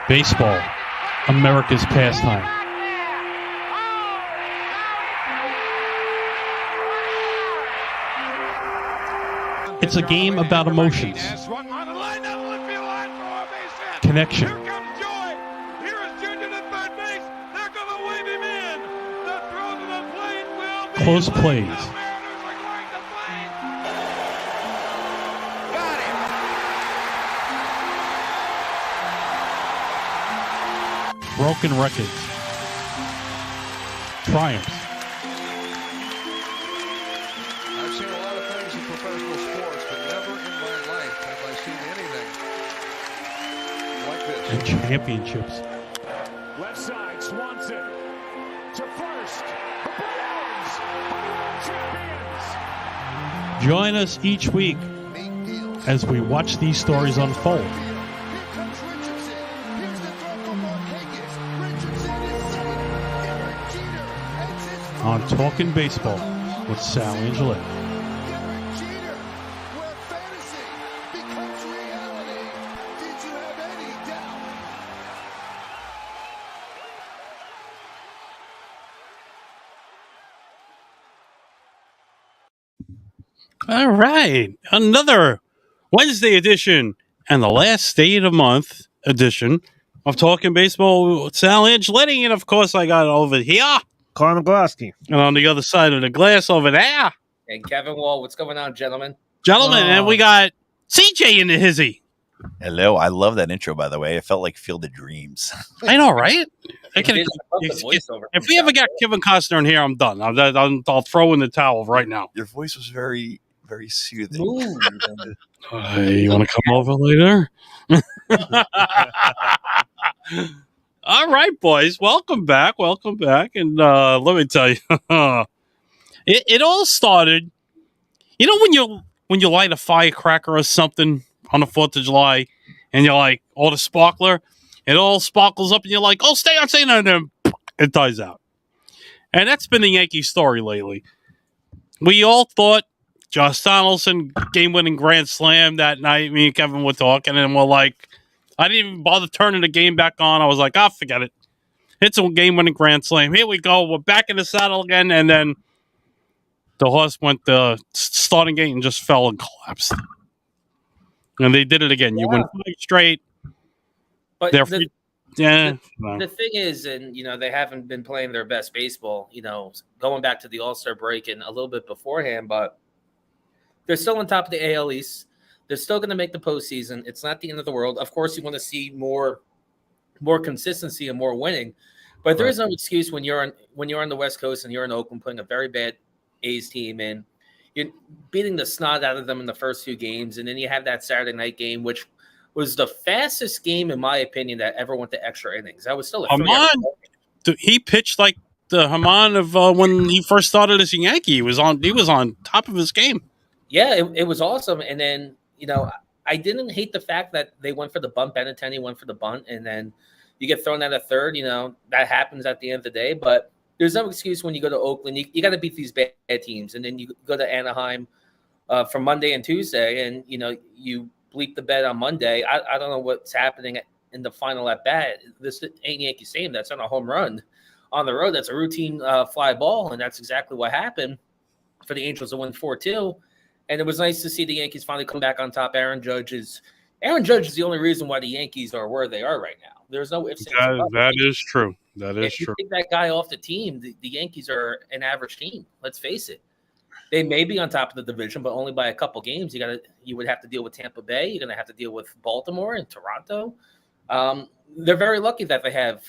Baseball, America's pastime. It's a game about emotions, connection, close plays, broken records, triumphs. I've seen a lot of things in professional sports, but never in my life have I seen anything like this. And championships. Left side, Swanson to first. The Braves, home run champions. Join us each week as we watch these stories unfold. On Talking Baseball with Sal Angioletti. All right, another Wednesday edition and the last day of the month edition of Talking Baseball with Sal Angioletti, and of course I got over here. Carl Maglowski. And on the other side of the glass over there. And Kevin Wall, what's going on, gentlemen? And we got CJ in the hizzy. Hello. I love that intro, by the way. It felt like Field of Dreams. I know, right? If we ever got Kevin Costner in here, I'm done. I'll throw in the towel right now. Your voice was very, very soothing. You want to come over later? All right, boys. Welcome back. And let me tell you, it all started. You know when you light a firecracker or something on the 4th of July, and you're like, oh, the sparkler, it all sparkles up, and you're like, oh, stay on, and then it dies out. And that's been the Yankee story lately. We all thought Josh Donaldson game-winning grand slam that night. Me and Kevin were talking, and we're like, I didn't even bother turning the game back on. I was like, forget it. It's a game-winning grand slam. Here we go. We're back in the saddle again. And then the horse went the starting gate and just fell and collapsed. And they did it again. You win 5 straight. But the thing is, and they haven't been playing their best baseball, going back to the All-Star break and a little bit beforehand, but they're still on top of the AL East. They're still going to make the postseason. It's not the end of the world. Of course, you want to see more consistency and more winning, but there is no excuse when you're on the West Coast and you're in Oakland playing a very bad A's team and you're beating the snot out of them in the first 2 games, and then you have that Saturday night game, which was the fastest game, in my opinion, that ever went to extra innings. That was still a Haman. He pitched like the Haman of when he first started as a Yankee. He was on top of his game. Yeah, it was awesome, and then. I didn't hate the fact that they went for the bunt. Benintendi went for the bunt, and then you get thrown out a third. That happens at the end of the day. But there's no excuse when you go to Oakland. You got to beat these bad teams, and then you go to Anaheim for Monday and Tuesday, and you bleep the bed on Monday. I don't know what's happening in the final at bat. This ain't Yankee Stadium. That's on a home run on the road. That's a routine fly ball, and that's exactly what happened for the Angels to win 4-2. And it was nice to see the Yankees finally come back on top. Aaron Judge is the only reason why the Yankees are where they are right now. There's no ifs. That is true. That is true. If you take that guy off the team, the Yankees are an average team. Let's face it. They may be on top of the division, but only by a couple games. You would have to deal with Tampa Bay. You're going to have to deal with Baltimore and Toronto. They're very lucky that they have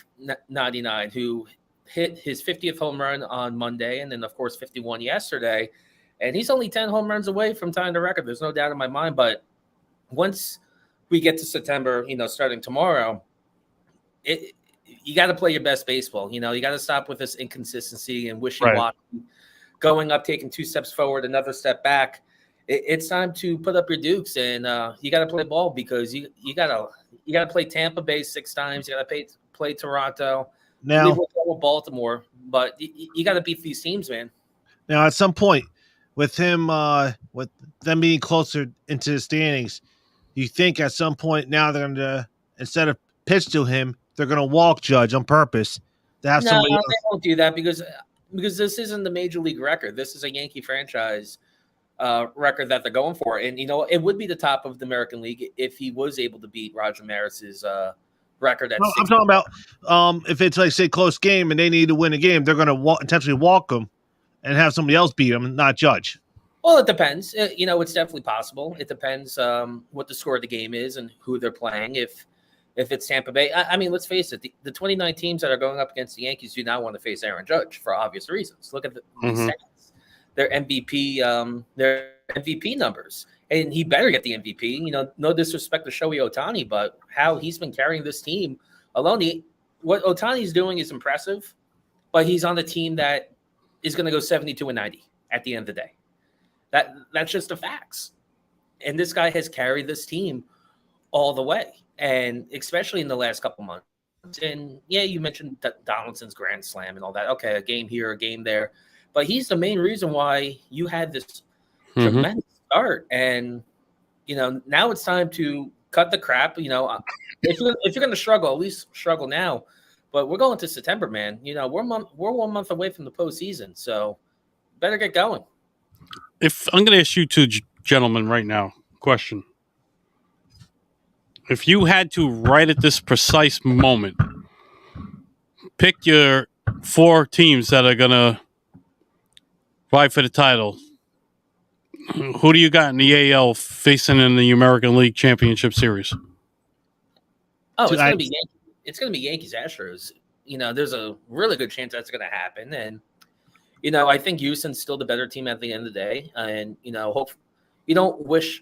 99, who hit his 50th home run on Monday, and then, of course, 51 yesterday. And he's only 10 home runs away from tying the record. There's no doubt in my mind. But once we get to September, starting tomorrow, you got to play your best baseball. You got to stop with this inconsistency and wishy-washy, going up, taking 2 steps forward, another step back. It's time to put up your dukes, and you got to play ball, because you got to play Tampa Bay 6 times. You got to play Toronto. Now with Baltimore, but you got to beat these teams, man. Now, at some point, with him, with them being closer into the standings, you think at some point now they're going to, instead of pitch to him, they're going to walk Judge on purpose to have No, somebody else. they won't do that because this isn't the major league record. This is a Yankee franchise record that they're going for, and it would be the top of the American League if he was able to beat Roger Maris's record at. No, I'm talking about if it's like say close game and they need to win a game, they're going to intentionally walk them and have somebody else beat them, not Judge. Well, it depends. It's definitely possible. It depends what the score of the game is and who they're playing. If it's Tampa Bay, I mean, let's face it, the 29 teams that are going up against the Yankees do not want to face Aaron Judge for obvious reasons. Look at the stats, their MVP numbers, and he better get the MVP. No disrespect to Shohei Ohtani, but how he's been carrying this team alone. What Ohtani's doing is impressive, but he's on a team that is going to go 72-90 at the end of the day. That's just the facts. And this guy has carried this team all the way, and especially in the last couple months. And yeah, you mentioned Donaldson's grand slam and all that. Okay, a game here, a game there. But he's the main reason why you had this tremendous start. And, now it's time to cut the crap. If you're going to struggle, at least struggle now. But we're going to September, man. We're 1 month away from the postseason. So better get going. If I'm going to ask you two gentlemen right now, question. If you had to, right at this precise moment, pick your 4 teams that are going to fight for the title, who do you got in the AL facing in the American League Championship Series? Oh, it's going to be Yankees Astros. There's a really good chance that's going to happen. And, I think Houston's still the better team at the end of the day. And, hope you don't wish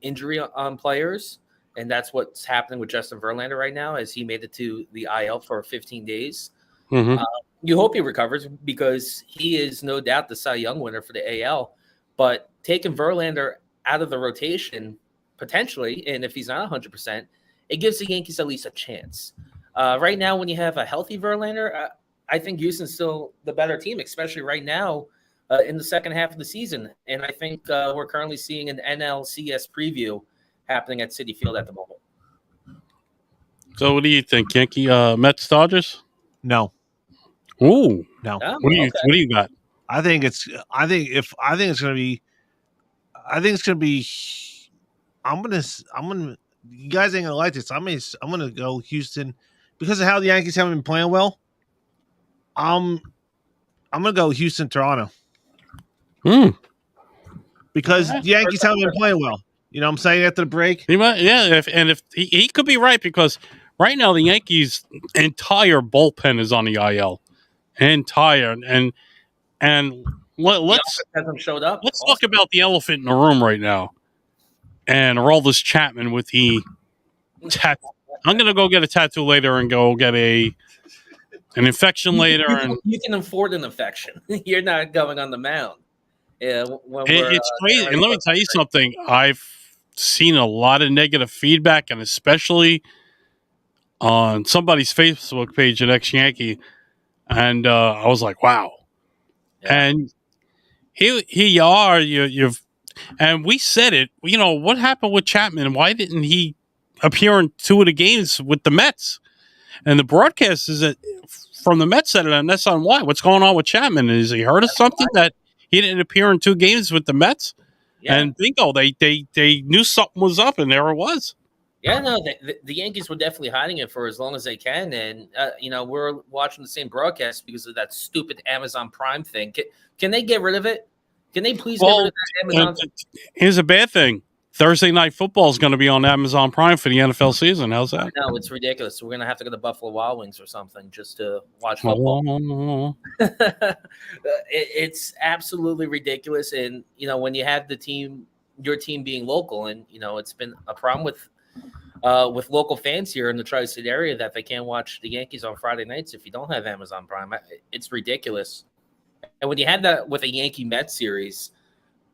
injury on players. And that's what's happening with Justin Verlander right now, as he made it to the IL for 15 days. You hope he recovers because he is no doubt the Cy Young winner for the AL. But taking Verlander out of the rotation, potentially, and if he's not 100%, it gives the Yankees at least a chance. Right now, when you have a healthy Verlander, I think Houston's still the better team, especially right now in the second half of the season. And I think we're currently seeing an NLCS preview happening at Citi Field at the moment. So what do you think, Yankee Mets Dodgers? No. Ooh. No. Oh, What do you got? I think it's going to be I'm going to you guys ain't going to like this. I'm going to go Houston because of how the Yankees haven't been playing well. I'm going to go Houston Toronto. Because the Yankees haven't been playing well. You know what I'm saying, after the break? He might, yeah, if he could be right, because right now the Yankees' entire bullpen is on the IL. Entire. And let's hasn't showed up. Let's talk about the elephant in the room right now. And Aroldis Chapman with the tattoo. I'm gonna go get a tattoo later and go get an infection later. You can afford an infection. You're not going on the mound. Yeah, it's crazy. And let me tell you something. I've seen a lot of negative feedback, and especially on somebody's Facebook page at ex-Yankee. And I was like, wow. Yeah. And here you are. You've and we said it. What happened with Chapman? Why didn't he appear in 2 of the games with the Mets? And the broadcast is from the Mets said it, and that's on why. What's going on with Chapman? Is he hurt of something that he didn't appear in 2 games with the Mets? Yeah. And bingo, they knew something was up, and there it was. Yeah, no, the Yankees were definitely hiding it for as long as they can. And, we're watching the same broadcast because of that stupid Amazon Prime thing. Can they get rid of it? Can they please get rid of that Amazon? Here's a bad thing. Thursday Night Football is going to be on Amazon Prime for the NFL season. How's that? No, it's ridiculous. We're going to have to go to Buffalo Wild Wings or something just to watch football. It's absolutely ridiculous. And, when you have your team being local, and, it's been a problem with local fans here in the tri-state area that they can't watch the Yankees on Friday nights if you don't have Amazon Prime. It's ridiculous. And when you have that with a Yankee Mets series,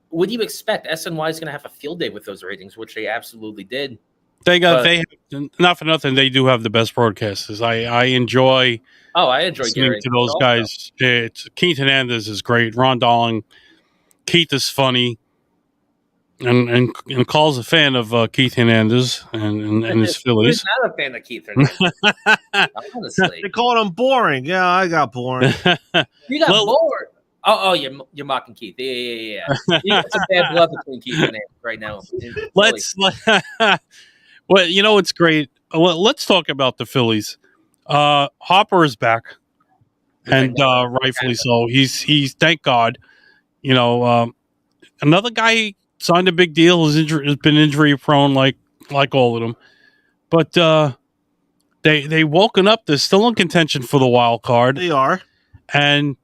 what do you expect? SNY is going to have a field day with those ratings, which they absolutely did. They not for nothing. They do have the best broadcasters. I enjoy. Oh, I enjoy listening to those guys. Keith Hernandez is great. Ron Darling, Keith is funny. and calls a fan of Keith Hernandez and his Phillies. Who's not a fan of Keith Hernandez? Honestly, They called him boring. Yeah, I got boring. you got Well- bored. Oh, you're mocking Keith. Yeah. You got some bad blood between Keith and Hernandez right now. Well, you know it's great. Let's talk about the Phillies. Hopper is back, and rightfully so. He's thank God. You know, another guy signed a big deal. Has been injury prone, like all of them. But they woken up. They're still in contention for the wild card, They are. and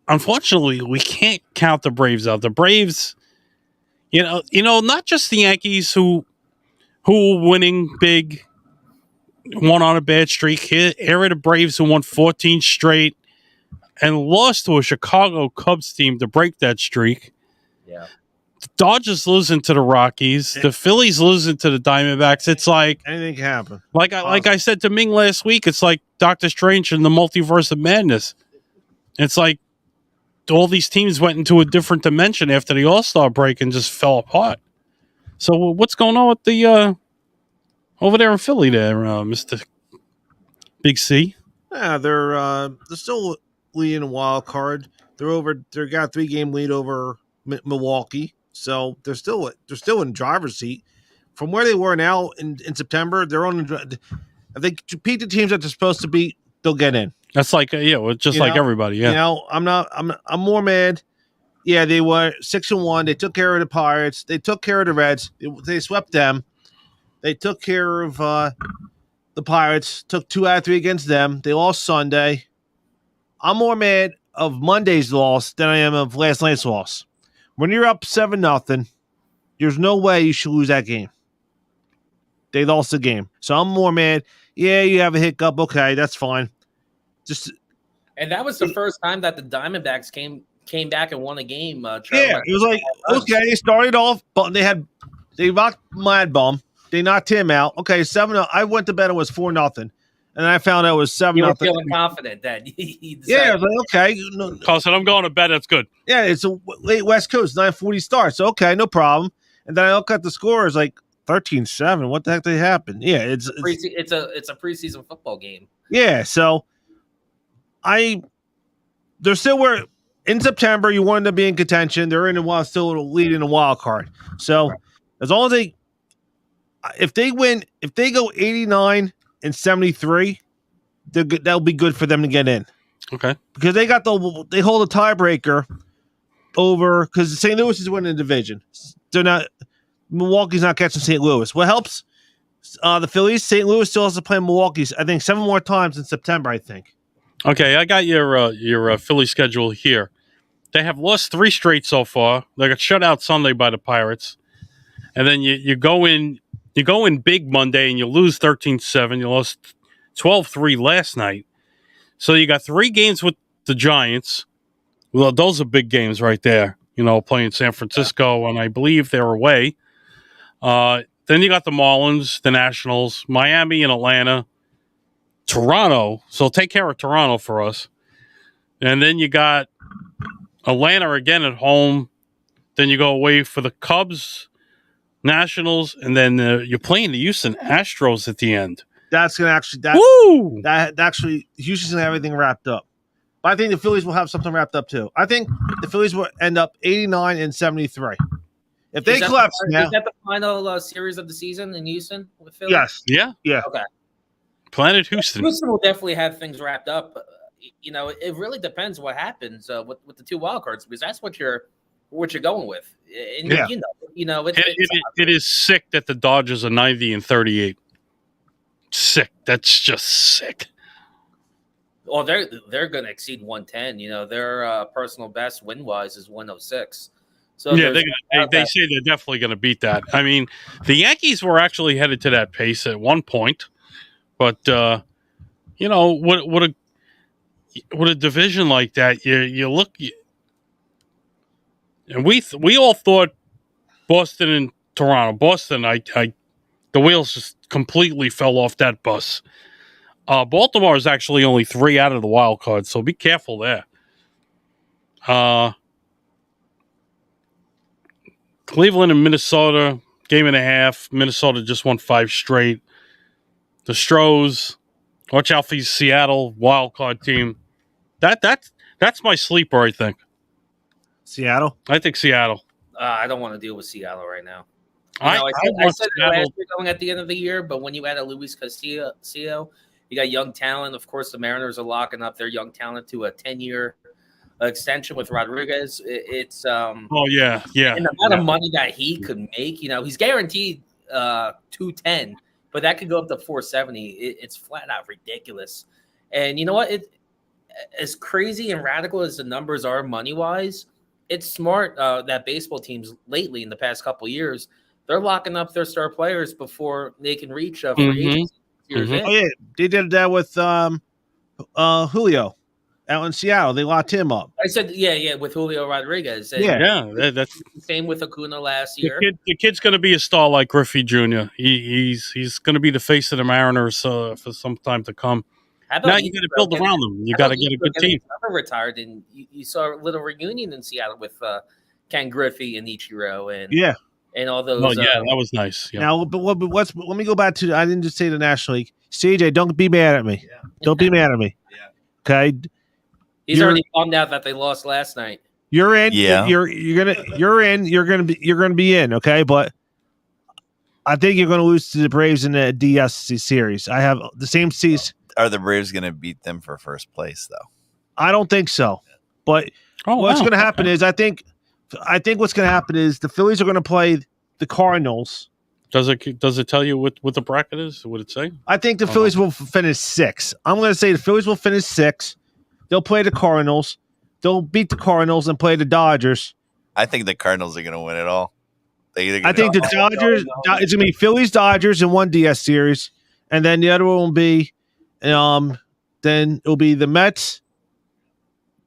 unfortunately, we can't count the Braves out. The Braves, you know, not just the Yankees who were winning big, won on a bad streak. Here are the Braves who won 14 straight and lost to a Chicago Cubs team to break that streak. Yeah. The Dodgers losing to the Rockies. The Phillies losing to the Diamondbacks. It's like Anything can happen. like I said to Ming last week. It's like Doctor Strange and the Multiverse of Madness. It's like all these teams went into a different dimension after the All-Star break and just fell apart. So what's going on with the over there in Philly there, Mr. Big C? Yeah, they're still leading a wild card. They got a 3-game lead over Milwaukee, so they're still in driver's seat. From where they were now in September, they're on. If they beat the teams that they're supposed to beat, they'll get in. That's like just like everybody. Yeah, You know, I'm more mad. Yeah, they were 6-1. They took care of the Pirates. They took care of the Reds. They swept them. They took care of the Pirates. Took 2 out of 3 against them. They lost Sunday. I'm more mad of Monday's loss than I am of last night's loss. When you're up 7-0, there's no way you should lose that game. They lost the game. So I'm more mad. Yeah, you have a hiccup. Okay, that's fine. And that was the first time that the Diamondbacks came back and won a game. Yeah, it was like, okay, they started off, but they rocked Mad Bum. They knocked him out. Okay, 7-0. I went to bed, it was 4-0. And I found out it was 7-0. You were feeling confident that yeah, I was like, okay. No, Carl said, I'm going to bed. That's good. yeah, it's a late West Coast, 9:40 start. So, okay, no problem. And then I look at the scores like 13-7. What the heck did happen? Yeah, it's a preseason football game. Yeah, so they're still where in September you wanted to be in contention. They're in the still leading the wild card. So as long as if they win, if they go 89-73, that'll be good for them to get in. Okay, because they hold a tiebreaker over because St. Louis is winning the division. Milwaukee's not catching St. Louis. What helps the Phillies? St. Louis still has to play Milwaukee. I think 7 more times in September. I think. Okay, I got your Philly schedule here. They have lost 3 straight so far. They got shut out Sunday by the Pirates, and then you go in big Monday and you lose 13-7. You lost 12-3 last night, so you got 3 games with the Giants. Well, those are big games right there. You know, playing San Francisco, and I believe they're away. Then you got the Marlins, the Nationals, Miami, and Atlanta. Toronto, so take care of Toronto for us. And then you got Atlanta again at home. Then you go away for the Cubs, Nationals, and then you're playing the Houston Astros at the end. That's gonna actually Houston's gonna have everything wrapped up. But I think the Phillies will have something wrapped up too. I think the Phillies will end up 89-73. If they collapse now, is that the final series of the season in Houston with Philly? Yes. Yeah. Okay. Planet Houston. Houston will definitely have things wrapped up. You know, it really depends what happens with the 2 wild cards because that's what you're going with. And yeah. It is sick that the Dodgers are 90-38. Sick. That's just sick. Well, they're going to exceed 110. You know, their personal best win wise is 106. So yeah, they say they're definitely going to beat that. I mean, the Yankees were actually headed to that pace at one point. But you know, what a division like that, you look, and we all thought Boston and Toronto. Boston, the wheels just completely fell off that bus. Baltimore is actually only 3 out of the wild card, so be careful there. Cleveland and Minnesota, game and a half. Minnesota just won 5 straight. The Stros, watch out for Seattle wild card team. That's my sleeper. I think. Seattle. I think Seattle. I don't want to deal with Seattle right now. I I said it Seattle. last year going at the end of the year, but when you add a Luis Castillo, you got young talent. Of course, the Mariners are locking up their young talent to a 10-year extension with Rodriguez. It's Oh yeah. and the amount of money that he could make. He's guaranteed 210, but that could go up to 470. It's flat out ridiculous. And you know what? As crazy and radical as the numbers are money wise, it's smart that baseball teams lately in the past couple of years, they're locking up their star players before they can reach free agency. Mhm. Oh yeah, they did that with Julio out in Seattle. They locked him up. I said, yeah, with Julio Rodriguez. And Yeah. That's same with Acuna last the year. kid's going to be a star like Griffey Jr. He's going to be the face of the Mariners for some time to come. How about Now you got to build around them. You got to get a good team. Retired, and you saw a little reunion in Seattle with Ken Griffey and Ichiro, and all those. Oh yeah, that was nice. Yeah. Now, but let me go back to. I didn't just say the National League. CJ, don't be mad at me. Don't be mad at me. Okay. He's already bummed out that they lost last night. You're in. Yeah. You're in. You're gonna be in. Okay, but I think you're gonna lose to the Braves in the DSC series. I have the same season. Are the Braves going to beat them for first place, though? I don't think so. But what's going to happen is I think what's going to happen is the Phillies are going to play the Cardinals. Does it tell you what the bracket is? What it say? I think the Phillies will finish 6. I'm going to say the Phillies will finish 6. They'll play the Cardinals. They'll beat the Cardinals and play the Dodgers. I think the Cardinals are going to win it all. I think the Dodgers. It's going to be Phillies Dodgers in one DS series, and then the other one will be. Then it'll be the Mets.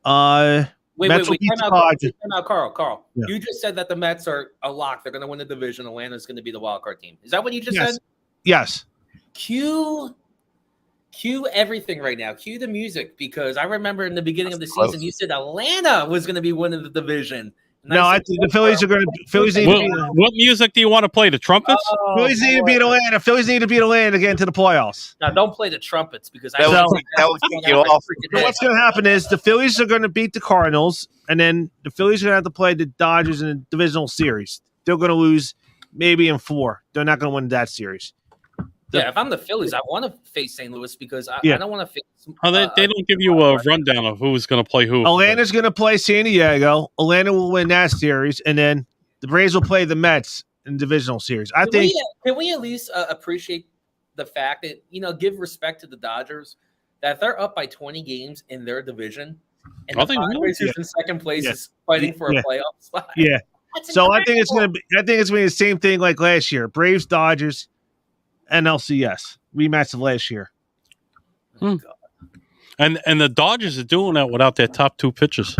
Wait, Mets will beat the Dodgers. time out, Carl. Yeah. You just said that the Mets are a lock. They're going to win the division. Atlanta's going to be the wild card team. Is that what you just said? Yes. Cue everything right now. Cue the music, because I remember in the beginning of the Close. season you said Atlanta was going to be winning the division. And No, I said, think the Phillies are going to. Phillies need to beat. What music do you want to play? The trumpets? Phillies need to beat Atlanta. Phillies need to beat Atlanta to get into the playoffs. Now, don't play the trumpets, because That would kick you off. So what's going to happen is the Phillies are going to beat the Cardinals, and then the Phillies are going to have to play the Dodgers in a divisional series. They're going to lose maybe in 4. They're not going to win that series. Yeah, if I'm the Phillies, I want to face St. Louis because I don't want to face. Oh, they don't give you a rundown of who's going to play who. Atlanta's going to play San Diego. Atlanta will win that series, and then the Braves will play the Mets in the divisional series. Can we at least appreciate the fact that, give respect to the Dodgers, that they're up by 20 games in their division, and the Padres, who's in second place, is fighting for a playoff spot. Yeah. That's So incredible. I think it's going to be the same thing like last year. Braves, Dodgers, NLCS rematch of last year. And the Dodgers are doing that without their top 2 pitchers.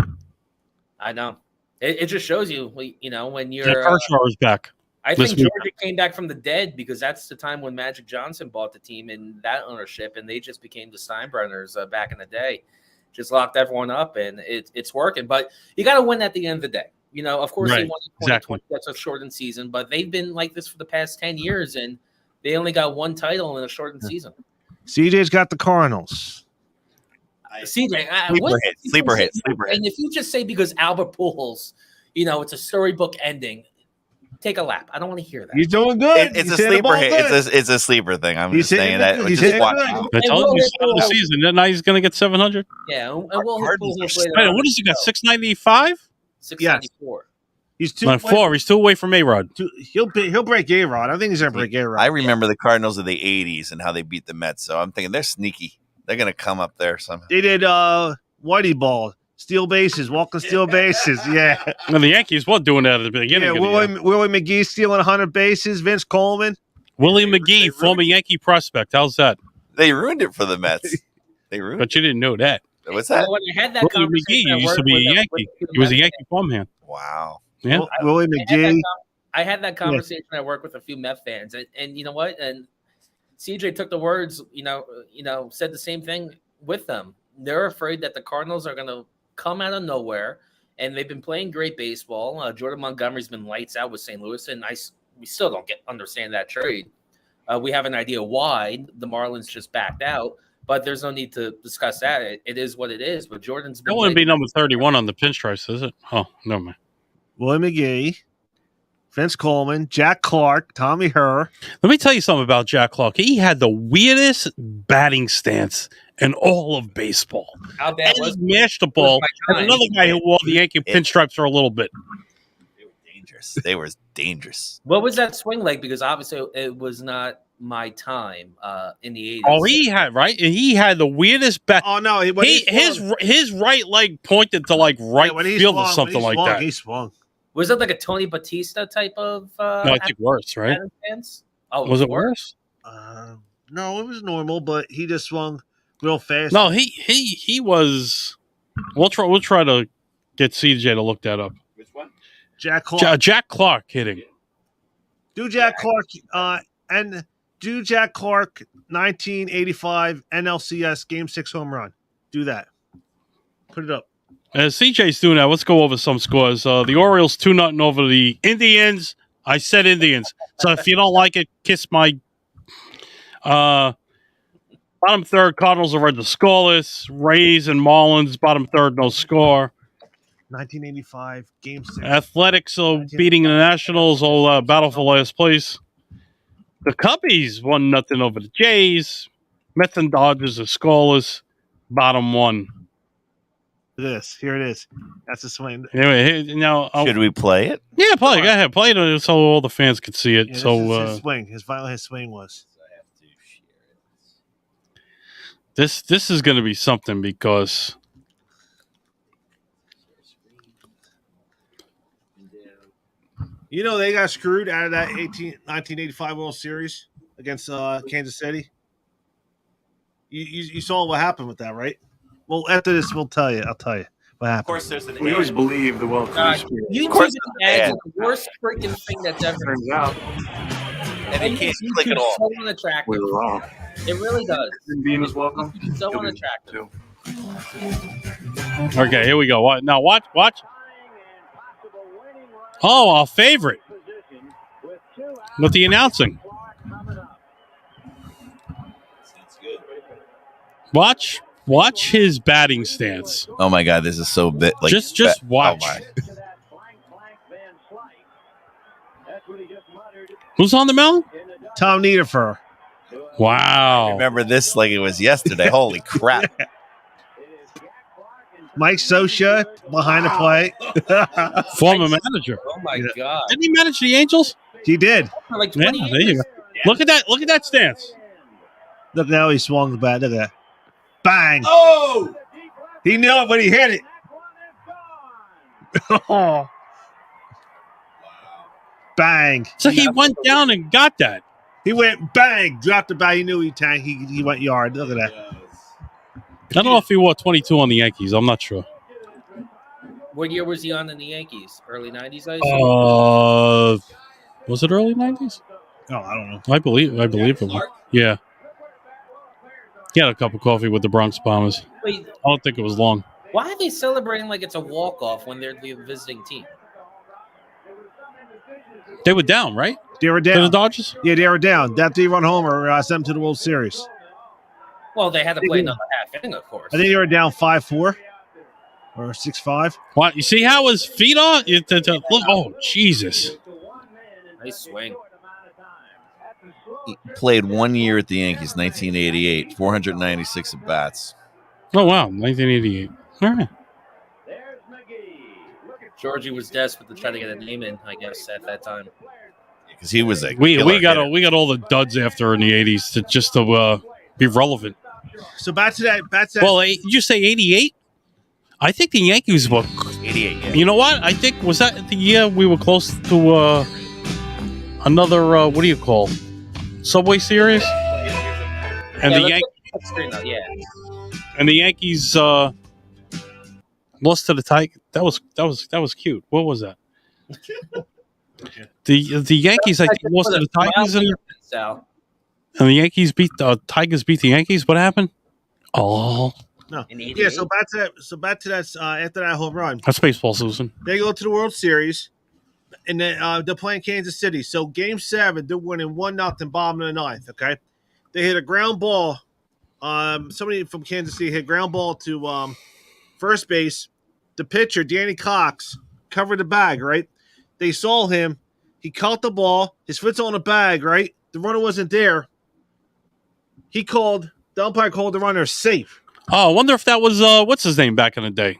I know. It just shows you, when you're. Kershaw is back. I this think week. Georgia came back from the dead because that's the time when Magic Johnson bought the team and that ownership, and they just became the Steinbrenners back in the day. Just locked everyone up, and it's working. But you got to win at the end of the day. Of course, they won in 2020. That's a shortened season, but they've been like this for the past 10 years, and they only got 1 title in a shortened season. CJ's got the Cardinals. CJ, Sleeper hit. And if you just say because Albert Pujols, it's a storybook ending, take a lap. I don't want to hear that. He's doing good. It's a sleeper hit. It's a sleeper thing. I'm just saying that. He's Just hitting watch. good. I told you start the season. Now he's going to get 700. Yeah, and we'll hit Cardinals Pujols are later Wait, on. what has he got? 695? 694. He's 2 Not 4. He's 2 away from A-Rod. He'll break A-Rod. I think he's going to break A-Rod. I remember the Cardinals of the 80s and how they beat the Mets. So I'm thinking they're sneaky. They're going to come up there somehow. They did Whitey ball, steal bases, walking steal bases. Yeah. And the Yankees were doing that at the beginning. Yeah, of the year. Willie McGee stealing 100 bases, Vince Coleman. Willie McGee, former Yankee prospect. How's that? They ruined it for the Mets. They ruined But you didn't know that. it. What's that? When I had that Willie conversation, McGee used to be a Yankee. He was a Yankee farmhand. Wow. Yeah. Willie McGee. I had that conversation at work with a few Met fans, and you know what? And CJ took the words, said the same thing with them. They're afraid that the Cardinals are going to come out of nowhere and they've been playing great baseball. Jordan Montgomery's been lights out with St. Louis, and we still don't understand that trade. We have an idea why the Marlins just backed out, but there's no need to discuss that. It is what it is. But Jordan's been That wouldn't be number 31 on the pinstripes, is it? Oh, no, man. Willie McGee, Vince Coleman, Jack Clark, Tommy Herr. Let me tell you something about Jack Clark. He had the weirdest batting stance in all of baseball. How bad was he mashed the ball. And another guy who wore the Yankee pinstripes for a little bit. They were dangerous. They were dangerous. What was that swing like? Because obviously it was not my time in the 80s. Oh, he had the weirdest bat. Oh no, his right leg pointed to like right field or something like that. He swung. Was it like a Tony Batista type of? No, I think worse, right? Oh, was it worse? No, it was normal, but he just swung real fast. No, he was. We'll try to get CJ to look that up. Which one? Jack Clark. Jack Clark hitting. Do Jack Clark and do Jack Clark 1985 NLCS Game 6 home run. Do that. Put it up. As CJ's doing that, let's go over some scores. The Orioles 2-0 over the Indians. I said Indians. So if you don't like it, kiss my bottom third. Cardinals are the scoreless. Rays and Marlins bottom third, no score. 1985 Game 6. Athletics are beating the Nationals. All battle for last place. The Cubbies 1-0 over the Jays. Mets and Dodgers are scoreless. Bottom one. This. Here it is. That's the swing. Anyway, now should we play it? Yeah, play it. Go ahead. Play it so all the fans could see it. Yeah, so this is his swing. His swing was. This is going to be something because you know they got screwed out of that 1985 World Series against Kansas City. You saw what happened with that, right? Well, after this, we'll tell you. I'll tell you what happened. Of course, there's an. We always believe the World Series. You took the worst freaking thing that's ever. Turns out, and you can't click it all. So unattractive. we were wrong. It really does. Bean was welcome. So unattractive. okay, here we go. What now? Watch. Oh, our favorite with the announcing. Watch his batting stance. Oh my God, this is so big. Like, just watch. Oh Who's on the mound? Tom Niederfer. Wow. I remember this like it was yesterday. Holy crap. Mike Scioscia behind the plate. Former manager. Oh my God. Didn't he manage the Angels? He did. For like Yeah, 20 there you years. go. Look at that stance. Look now he swung the bat. Look at that. Bang. Oh! He knew it when he hit it. Oh. Bang. So he went down and got that. He went bang, dropped the bat. He knew he tanked. He went yard. Look at that. I don't know if he wore 22 on the Yankees. I'm not sure. What year was he on in the Yankees? Early 90s, I assume? Was it early 90s? Oh, I don't know. I believe it was. Yeah. He had a cup of coffee with the Bronx Bombers. Wait, I don't think it was long. why are they celebrating like it's a walk-off when they're the visiting team? They were down, right? They were To the down. Dodgers? Yeah, they were down. That they run homer sent them to the World Series. Well, they had to play another half inning, of course. I think they were down 5-4 or 6-5. What? You see how his feet are? Look, oh, Jesus. Nice swing. He played 1 year at the Yankees, 1988, 496 at bats. Oh, wow. 1988. All right. Georgie was desperate to try to get a name in, I guess, at that time. Because he was a We killer got hitter. we got all the duds after in the 80s to be relevant. So back to that. Well, did you say 88? I think the Yankees were. 88, yeah. You know what? I think was that the year we were close to another what do you call Subway Series? And Yeah, the Yankees lost to the Tigers. That was cute. What was that? The Yankees I think lost to the Tigers Sal. and the Yankees beat the Tigers beat the Yankees. What happened? Oh, No. In Yeah. 88? So back to that. After that home run, That's baseball, Susan. they go to the World Series, and then they're playing Kansas City. So Game 7, they're winning 1-0, bottom of the ninth. Okay, they hit a ground ball. Somebody from Kansas City hit a ground ball to first base. The pitcher, Danny Cox, covered the bag. Right, they saw him. He caught the ball. His foot's on the bag. Right, the runner wasn't there. The umpire called the runner safe. Oh, I wonder if that was what's his name back in the day?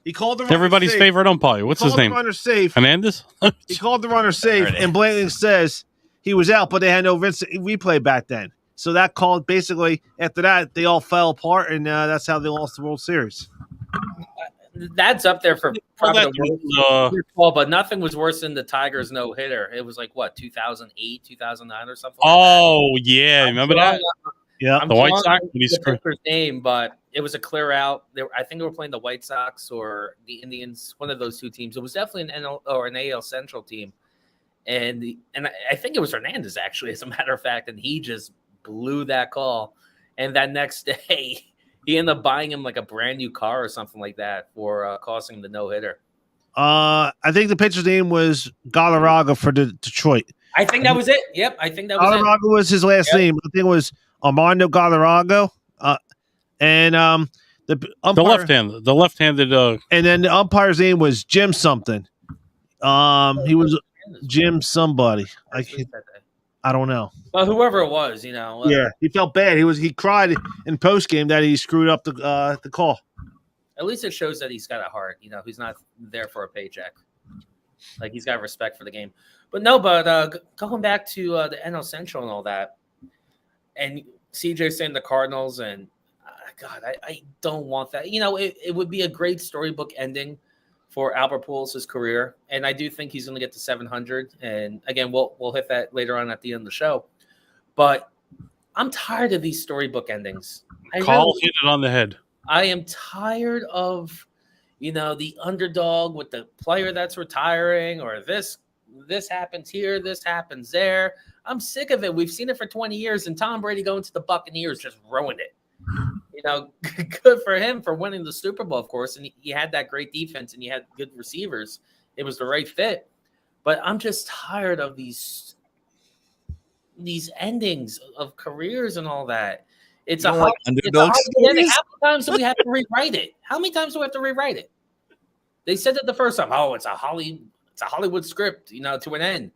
He called the runner Everybody's safe. favorite umpire. What's his Called the name? runner safe. Hernandez? He called the runner safe, Hernandez. and blatantly says he was out, but they had no replay back then. So that called basically after that they all fell apart, and that's how they lost the World Series. That's up there for probably that the was, worst call, but nothing was worse than the Tigers no hitter. It was like what 2008, 2009, or something. oh, yeah. Remember that? Yeah, I'm The White drawing Sox when he the screwed. pitcher's name, but it was a clear out. I think they were playing the White Sox or the Indians, one of those two teams. It was definitely an NL or an AL Central team, and I think it was Hernandez actually, as a matter of fact, and he just blew that call. And that next day, he ended up buying him like a brand new car or something like that for costing him the no hitter. I think the pitcher's name was Galarraga for Detroit. I think that was it. Yep, I think that was it. Galarraga was his last Yep. name. I think it was Armando Galarraga. And the umpire, The left-handed. and then the umpire's name was Jim something. He was Jim somebody. I don't know. Well, whoever it was, you know. Yeah, he felt bad. He cried in post game that he screwed up the call. At least it shows that he's got a heart. You know, he's not there for a paycheck. Like he's got respect for the game. But going back to the NL Central and all that, and CJ saying the Cardinals, and God, I don't want that. You know, it would be a great storybook ending for Albert Pujols' career, and I do think he's going to get to 700. And again, we'll hit that later on at the end of the show. But I'm tired of these storybook endings. Carl hit it on the head. I am tired of, you know, the underdog with the player that's retiring, or this happens here, this happens there. I'm sick of it. We've seen it for 20 years, and Tom Brady going to the Buccaneers just ruined it. You know, good for him for winning the Super Bowl, of course, and he had that great defense and he had good receivers. It was the right fit. But I'm just tired of these endings of careers and all that. It's a like underdog ending. How many times do we have to rewrite it? How many times do we have to rewrite it? They said that the first time. Oh, it's a Hollywood script, you know, to an end.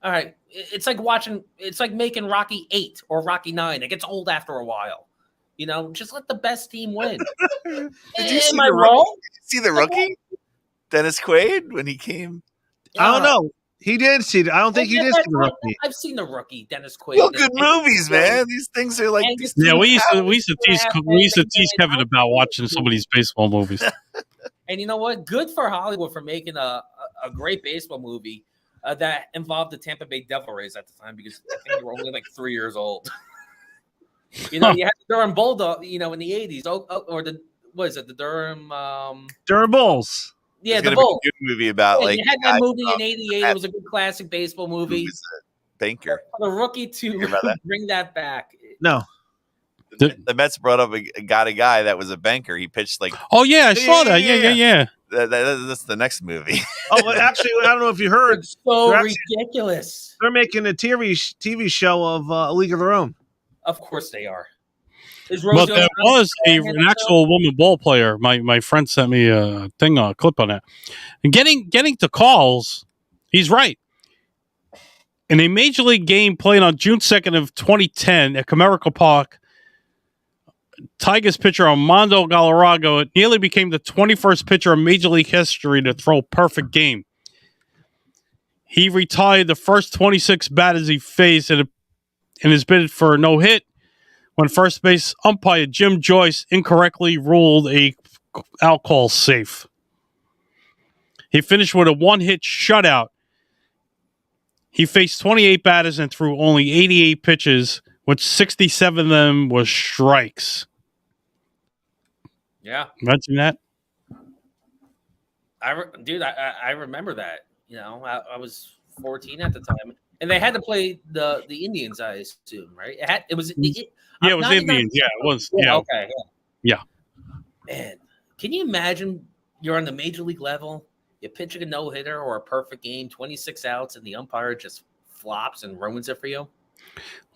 All right, it's like making Rocky 8 or Rocky 9. It gets old after a while. You know, just let the best team win. Did you Am I wrong? see the rookie, Dennis Quaid, when he came? I don't know. He did see it. I don't think he did see the rookie. I've seen the rookie, Dennis Quaid. Well, good movies, man. These things are like. Yeah, we used to tease Kevin about watching some of these baseball movies. And you know what? Good for Hollywood for making a great baseball movie that involved the Tampa Bay Devil Rays at the time, because I think they were only like 3 years old. You know, you had the Durham Bulldog, you know, in the 80s. Or the Durham Durham Bulls. Yeah, It's the gonna be Bulls. a good movie about Yeah, like you had that movie in '88. It was a good classic baseball who movie. was a banker. For the rookie to Hear about that? bring that back. No. The Mets brought up a guy that was a banker. He pitched like Oh yeah, I saw that. Yeah. that's the next movie. Oh, well, actually, I don't know if you heard. It's so They're actually- ridiculous. They're making a TV show of A League of Their Own. Of course they are. Is But Rosie there was an actual woman ball player. My friend sent me a clip on that. And getting to calls, he's right. In a major league game played on June 2nd of 2010 at Comerica Park, Tigers pitcher Armando Galarraga nearly became the 21st pitcher in Major League history to throw a perfect game. He retired the first 26 batters he faced in his bid for a no-hit when first base umpire Jim Joyce incorrectly ruled a out call safe. He finished with a one-hit shutout. He faced 28 batters and threw only 88 pitches, which 67 of them was strikes. Yeah, Imagine that. I remember that. You know, I was 14 at the time, and they had to play the Indians, I assume, right? It was Yeah, it was Indians. Yeah, it was. Yeah. Okay. Yeah. Man, can you imagine you're on the major league level, you're pitching a no-hitter or a perfect game, 26 outs, and the umpire just flops and ruins it for you?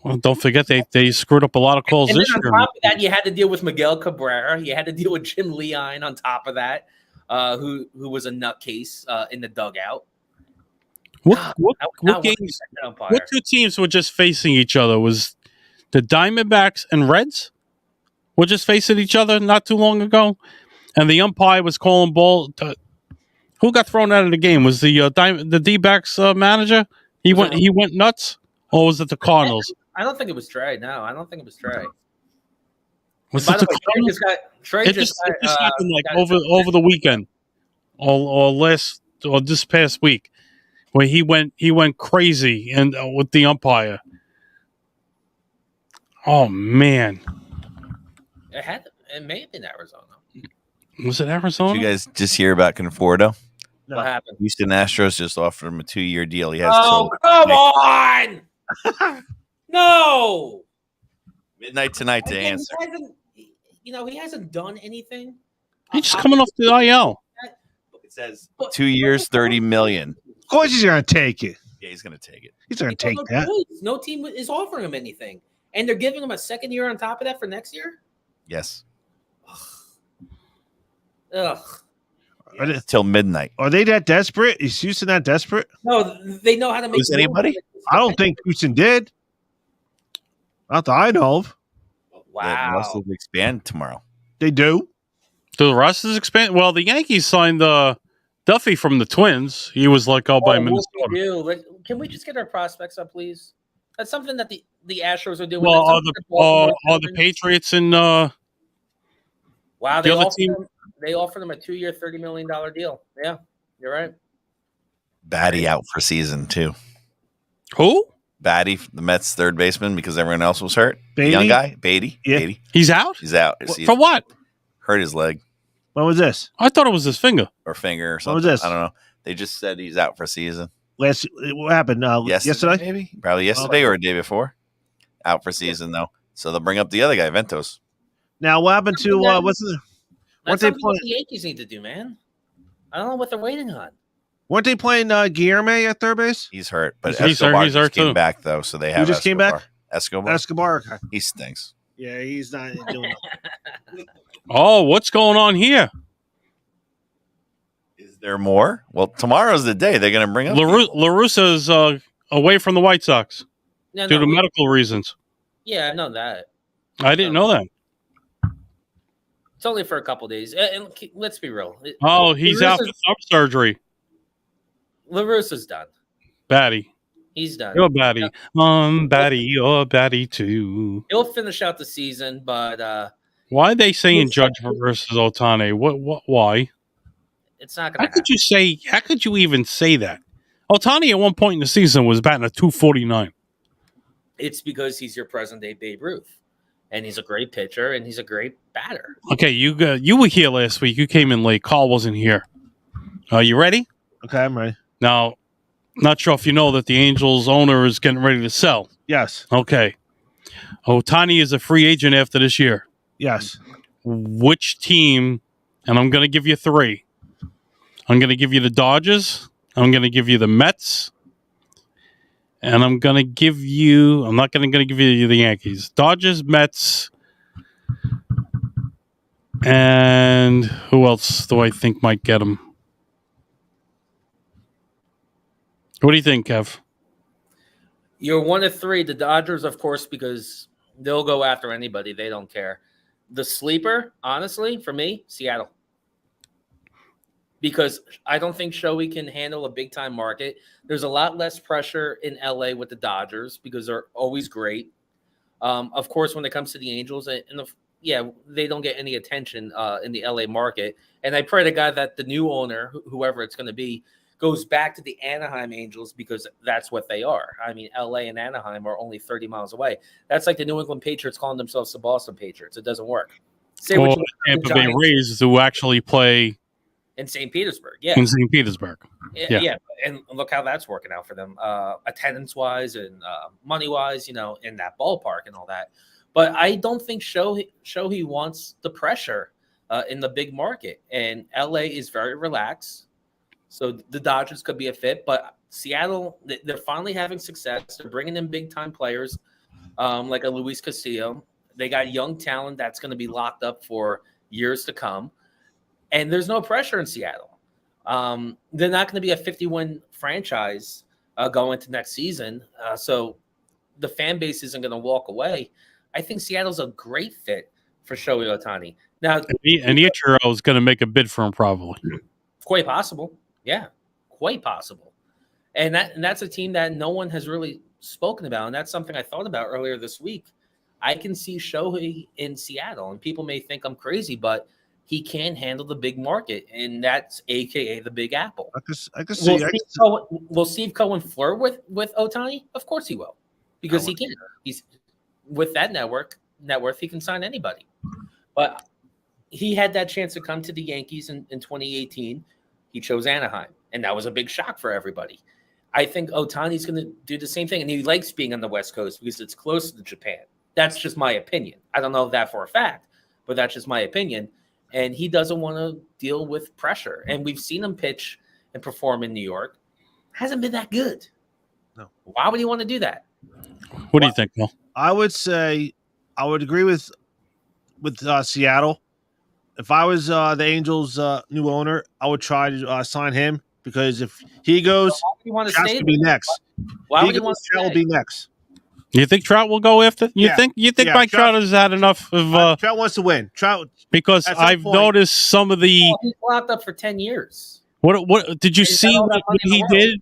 Well, don't forget they screwed up a lot of calls And then this on year. top of that, you had to deal with Miguel Cabrera. You had to deal with Jim Leon on top of that, who was a nutcase in the dugout. What Not games? an umpire. What two teams were just facing each other? Was the Diamondbacks and Reds were just facing each other not too long ago, and the umpire was calling ball. Who got thrown out of the game? Was the D-backs manager? He went nuts, or was it the Cardinals? I don't think it was Trey. No, I don't think it was Trey. Was By it the the way, Cardinals? Trey It just just happened like over the weekend, or this past week, where he went crazy and with the umpire. Oh man, It may have been Arizona. was it Arizona? Did you guys just hear about Conforto? No. What happened? Houston Astros just offered him a 2-year deal. He has Oh, till come on! No! midnight tonight to Again, answer. he hasn't done anything. He's just coming off the IL. It says 2 years, $30 million. Of course he's going to take it. Yeah, he's gonna take it. He's going to He take does that. choice. No team is offering him anything, and they're giving him a second year on top of that for next year. Yes, Ugh. till midnight. Are they that desperate? Is Houston that desperate? No, they know how to make. Was anybody? I don't think Houston did. Not that I know of. Wow. Yeah, the Russell will expand tomorrow. They do. Do the Russ is expand? Well, the Yankees signed Duffy from the Twins. He was let go by Minnesota. Can we just get our prospects up, please? That's something that the Astros are doing. Well, That's something are the Patriots in? Wow, the they other offered team- them. They offered them a 2-year, $30 million deal. Yeah, you're right. Batty out for season 2. Who? Batty, the Mets third baseman, because everyone else was hurt. The Beatty? young guy, Beatty. Yeah. Beatty. He's out He's out. for what? Hurt his leg When was this? I thought it was his finger. or finger or What something. was this? I don't know. They just said he's out for season. What happened? Yesterday? Maybe? Probably yesterday or a day before. Out for season, though. So they'll bring up the other guy, Ventos. Now, what happened to That's they something playing? the Yankees need to do, man. I don't know what they're waiting on. Weren't they playing Guillerme at third base? He's hurt. But He's hurt- Escobar he's just hurt, came too. back, though. So they have just came Escobar. back? Escobar? Escobar. Okay. He stinks. Yeah, he's not doing it. Oh, what's going on here? Is there more? Well, tomorrow's the day they're going to bring up. LaRussa's away from the White Sox No, due to we- medical reasons. Yeah, I know that. I didn't know that. It's only for a couple days. And let's be real. Oh, he's out for thumb surgery. LaRussa's done. Batty. He's done. You're Batty. Batty, you're Batty too. He'll finish out the season, but Why are they saying Judge versus Otani? What? Why? it's not How going to could happen. you say? How could you even say that? Otani at one point in the season was batting a 249. It's because he's your present-day Babe Ruth. And he's a great pitcher, and he's a great batter. Okay, you were here last week. You came in late. Carl wasn't here. Are you ready? Okay, I'm ready. Now, not sure if you know that the Angels owner is getting ready to sell. Yes. Okay. Otani is a free agent after this year. Yes. Which team, and I'm going to give you 3. I'm going to give you the Dodgers. I'm going to give you the Mets. And I'm not going to give you the Yankees. Dodgers, Mets, and who else do I think might get them? What do you think, Kev? You're one of 3. The Dodgers, of course, because they'll go after anybody. They don't care. The sleeper, honestly, for me, Seattle. Because I don't think Shohei can handle a big-time market. There's a lot less pressure in LA with the Dodgers because they're always great. Of course, when it comes to the Angels, they don't get any attention in the LA market. And I pray to God that the new owner, whoever it's going to be, goes back to the Anaheim Angels because that's what they are. I mean, LA and Anaheim are only 30 miles away. That's like the New England Patriots calling themselves the Boston Patriots. It doesn't work. Say Or what the you Tampa Bay Rays, who actually play in St. Petersburg. Yeah. in St. Petersburg. Yeah. Yeah. And look how that's working out for them, attendance wise and money wise, in that ballpark and all that. But I don't think Shohei wants the pressure in the big market, and LA is very relaxed. So the Dodgers could be a fit, but Seattle, they're finally having success. They're bringing in big time players like a Luis Castillo. They got young talent that's going to be locked up for years to come. And there's no pressure in Seattle. They're not going to be a 50-win franchise going into next season. So the fan base isn't going to walk away. I think Seattle's a great fit for Shohei Ohtani. Now, And Ichiro is going to make a bid for him probably. quite possible. Yeah, quite possible. And that's a team that no one has really spoken about. And that's something I thought about earlier this week. I can see Shohei in Seattle, and people may think I'm crazy, but he can handle the big market, and that's AKA the Big Apple. I can see. Will Steve Cohen flirt with Ohtani? Of course he will, because he can. He's with that net worth, he can sign anybody. But he had that chance to come to the Yankees in 2018. He chose Anaheim, and that was a big shock for everybody. I think Ohtani's going to do the same thing, and he likes being on the West Coast because it's close to Japan. That's just my opinion. I don't know that for a fact, but that's just my opinion. And he doesn't want to deal with pressure. And we've seen him pitch and perform in New York. Hasn't been that good. No. Why would he want to do that? What do you think, Bill? I would say I would agree with Seattle. If I was the Angels' new owner, I would try to sign him because if he goes, Why would he want to Trout stay? should be next. Why He would he goes, want to Trout will stay? be next. You think Trout will go after? You Yeah. think Yeah, Mike Trout- Trout has had enough of Trout wants to win. Trout. because at some I've point- noticed some of the Well, he's locked up for 10 years. what did you He's see got all that what money in he the world. did?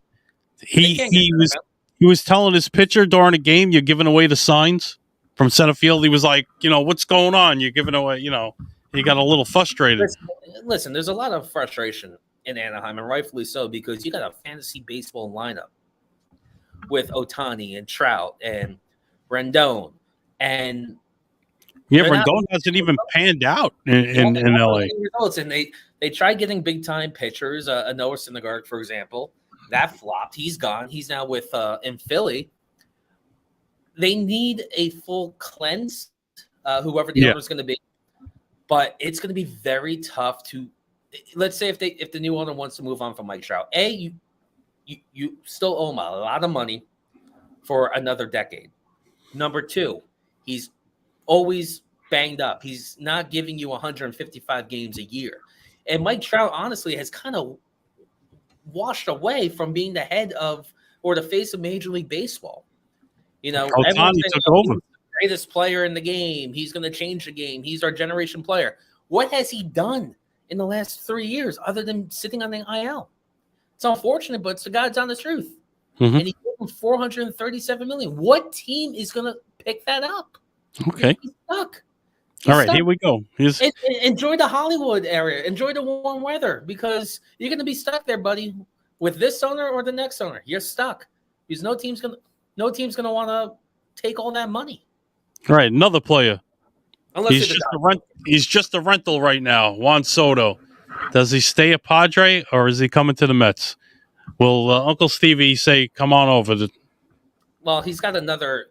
They can't get He rid was of him. he was telling his pitcher during a game, you're giving away the signs from center field. He was like, what's going on? You're giving away, he got a little frustrated. Listen, there's a lot of frustration in Anaheim, and rightfully so, because you got a fantasy baseball lineup with Ohtani and Trout and Rendon, and Yeah, they're not- Rendon hasn't even panned out in they're not LA. getting results. And they tried getting big time pitchers, a Noah Syndergaard, for example. That flopped. He's gone. He's now with in Philly. They need a full cleanse, whoever the owner's going to be. But it's going to be very tough to. Let's say if the new owner wants to move on from Mike Trout, you still owe him a lot of money for another decade. Number two, he's always banged up. He's not giving you 155 games a year. And Mike Trout, honestly, has kind of washed away from being the head of or the face of Major League Baseball. Ohtani everyone's saying, took "Oh, over. he's the greatest player in the game. He's going to change the game. He's our generation player." What has he done in the last 3 years other than sitting on the IL? It's unfortunate, but it's the God's honest truth. Mhm. And he gave him $437 million. What team is going to pick that up? Okay. He's stuck. All right, here we go. Enjoy the Hollywood area. Enjoy the warm weather, because you're going to be stuck there, buddy, with this owner or the next owner. You're stuck because no team's going to want to take all that money. All right, another player. Unless He's you're the just a Dodgers. he's just a rental right now. Juan Soto. Does he stay a Padre or is he coming to the Mets? Will Uncle Stevie say, "Come on over"? Well, he's got another.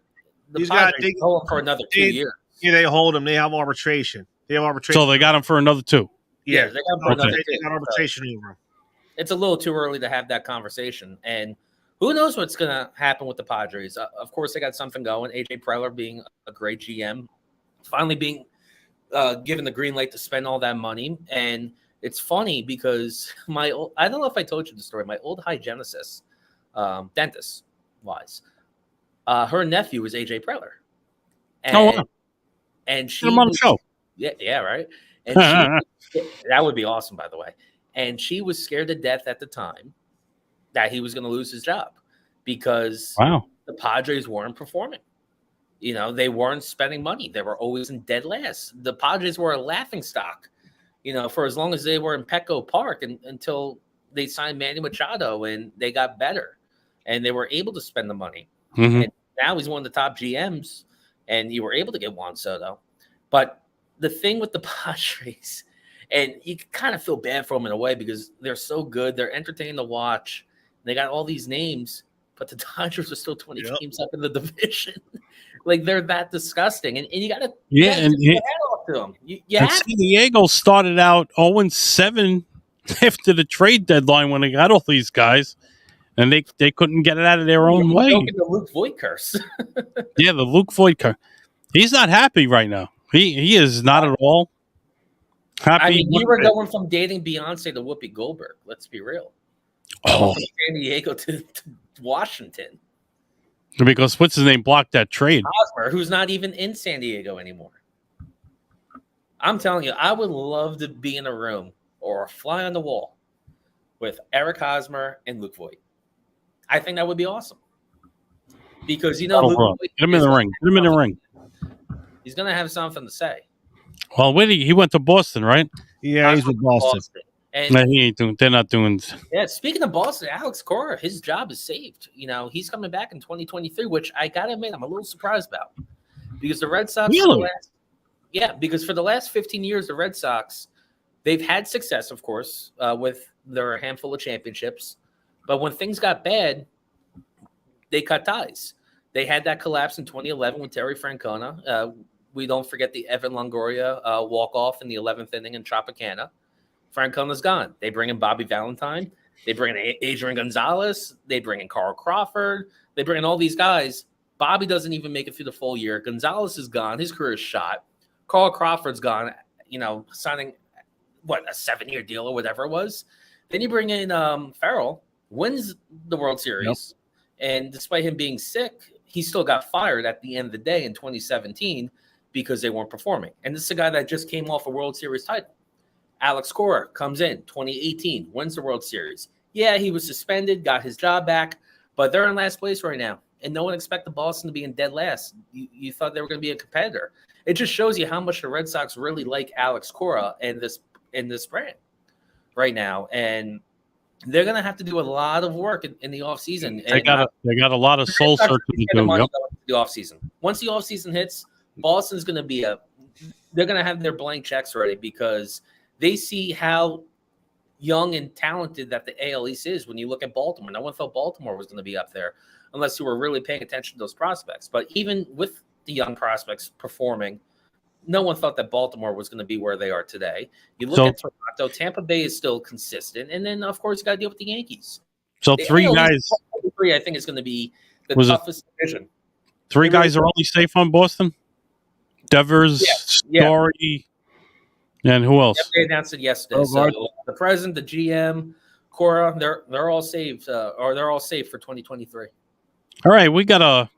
The He's got- Padres hold him for another 2 years. Yeah, they hold him. They have arbitration. So they got him for another 2. Yeah, they got him for Okay. another They 2. got arbitration over him. It's a little too early to have that conversation. And who knows what's going to happen with the Padres? Of course, they got something going. AJ Preller being a great GM, finally being given the green light to spend all that money. And it's funny because I don't know if I told you the story. My old hygienicist, dentist wise, her nephew was AJ Preller. And, Oh, wow. And she Put him on the was- show. Yeah, right. And that would be awesome, by the way. And she was scared to death at the time that he was going to lose his job because Wow. the Padres weren't performing. They weren't spending money. They were always in dead last. The Padres were a laughing stock, for as long as they were in Petco Park until they signed Manny Machado and they got better and they were able to spend the money. Mhm. And now he's one of the top GMs and you were able to get Juan Soto. But the thing with the Padres And you kind of feel bad for them in a way because they're so good. They're entertaining to watch. They got all these names, but the Dodgers are still 20 teams up in the division. Like, they're that disgusting. And you got to and tip your head off to them. You have San Diego started out 0-7 after the trade deadline when they got all these guys, and they couldn't get it out of their own way. Joking the Luke Voigt curse. Yeah, the Luke Voigt curse. He's not happy right now. He is not at all happy. I mean, you were going from dating Beyonce to Whoopi Goldberg. Let's be real. Oh. From San Diego to Washington. Because what's his name blocked that trade? Hosmer, who's not even in San Diego anymore. I'm telling you, I would love to be in a room or a fly on the wall with Eric Hosmer and Luke Voigt. I think that would be awesome. Because, Luke Voigt, get him in the ring. Get him in the ring. He's going to have something to say. Well, he went to Boston, right? Yeah, he's with Boston. And No, he ain't doing. They're not doing. yeah, speaking of Boston, Alex Cora, his job is saved. He's coming back in 2023, which I gotta admit I'm a little surprised about, because the Red Sox, Really? because for the last 15 years, the Red Sox, they've had success, of course, with their handful of championships, but when things got bad, they cut ties. They had that collapse in 2011 with Terry Francona. We don't forget the Evan Longoria walk off in the 11th inning in Tropicana. Francona's gone. They bring in Bobby Valentine. They bring in Adrian Gonzalez. They bring in Carl Crawford. They bring in all these guys. Bobby doesn't even make it through the full year. Gonzalez is gone. His career is shot. Carl Crawford's gone, signing, a 7-year deal or whatever it was. Then you bring in Farrell, wins the World Series. Yep. And despite him being sick, he still got fired at the end of the day in 2017 because they weren't performing. And this is a guy that just came off a World Series title. Alex Cora comes in 2018, wins the World Series. Yeah, he was suspended, got his job back, but they're in last place right now. And no one expected Boston to be in dead last. You thought they were going to be a competitor. It just shows you how much the Red Sox really like Alex Cora and this brand right now. And they're going to have to do a lot of work in the offseason. They got a lot of soul searching to do. Yep. The offseason. Once the offseason hits, Boston's going to be they're going to have their blank checks ready, because they see how young and talented that the AL East is. When you look at Baltimore, no one thought Baltimore was going to be up there unless you were really paying attention to those prospects. But even with the young prospects performing, no one thought that Baltimore was going to be where they are today. You look at Toronto, Tampa Bay is still consistent. And then, of course, you got to deal with the Yankees. So the three AL guys. East, I think, is going to be the toughest division. Three guys are only safe on Boston? Devers, Story, and who else? Yep, they announced it yesterday. So the president, the GM, Cora, they're all saved, or they're all safe for 2023. All right, we got a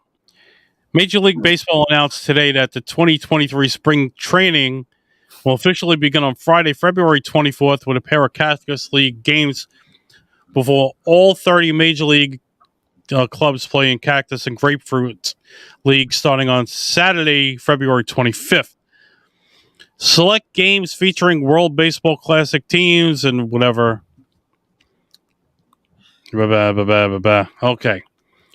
Major League Baseball announced today that the 2023 spring training will officially begin on Friday, February 24th, with a pair of Cactus League games before all 30 Major League clubs play in Cactus and Grapefruit League starting on Saturday, February 25th. Select games featuring World Baseball Classic teams and whatever. Okay.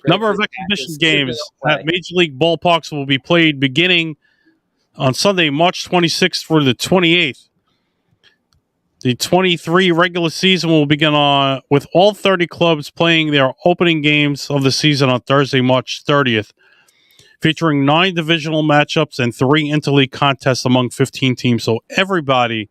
Number of exhibition games at Major League ballparks will be played beginning on Sunday, March 26th through the 28th. The 23 regular season will begin with all 30 clubs playing their opening games of the season on Thursday, March 30th, featuring 9 divisional matchups and 3 interleague contests among 15 teams. So everybody,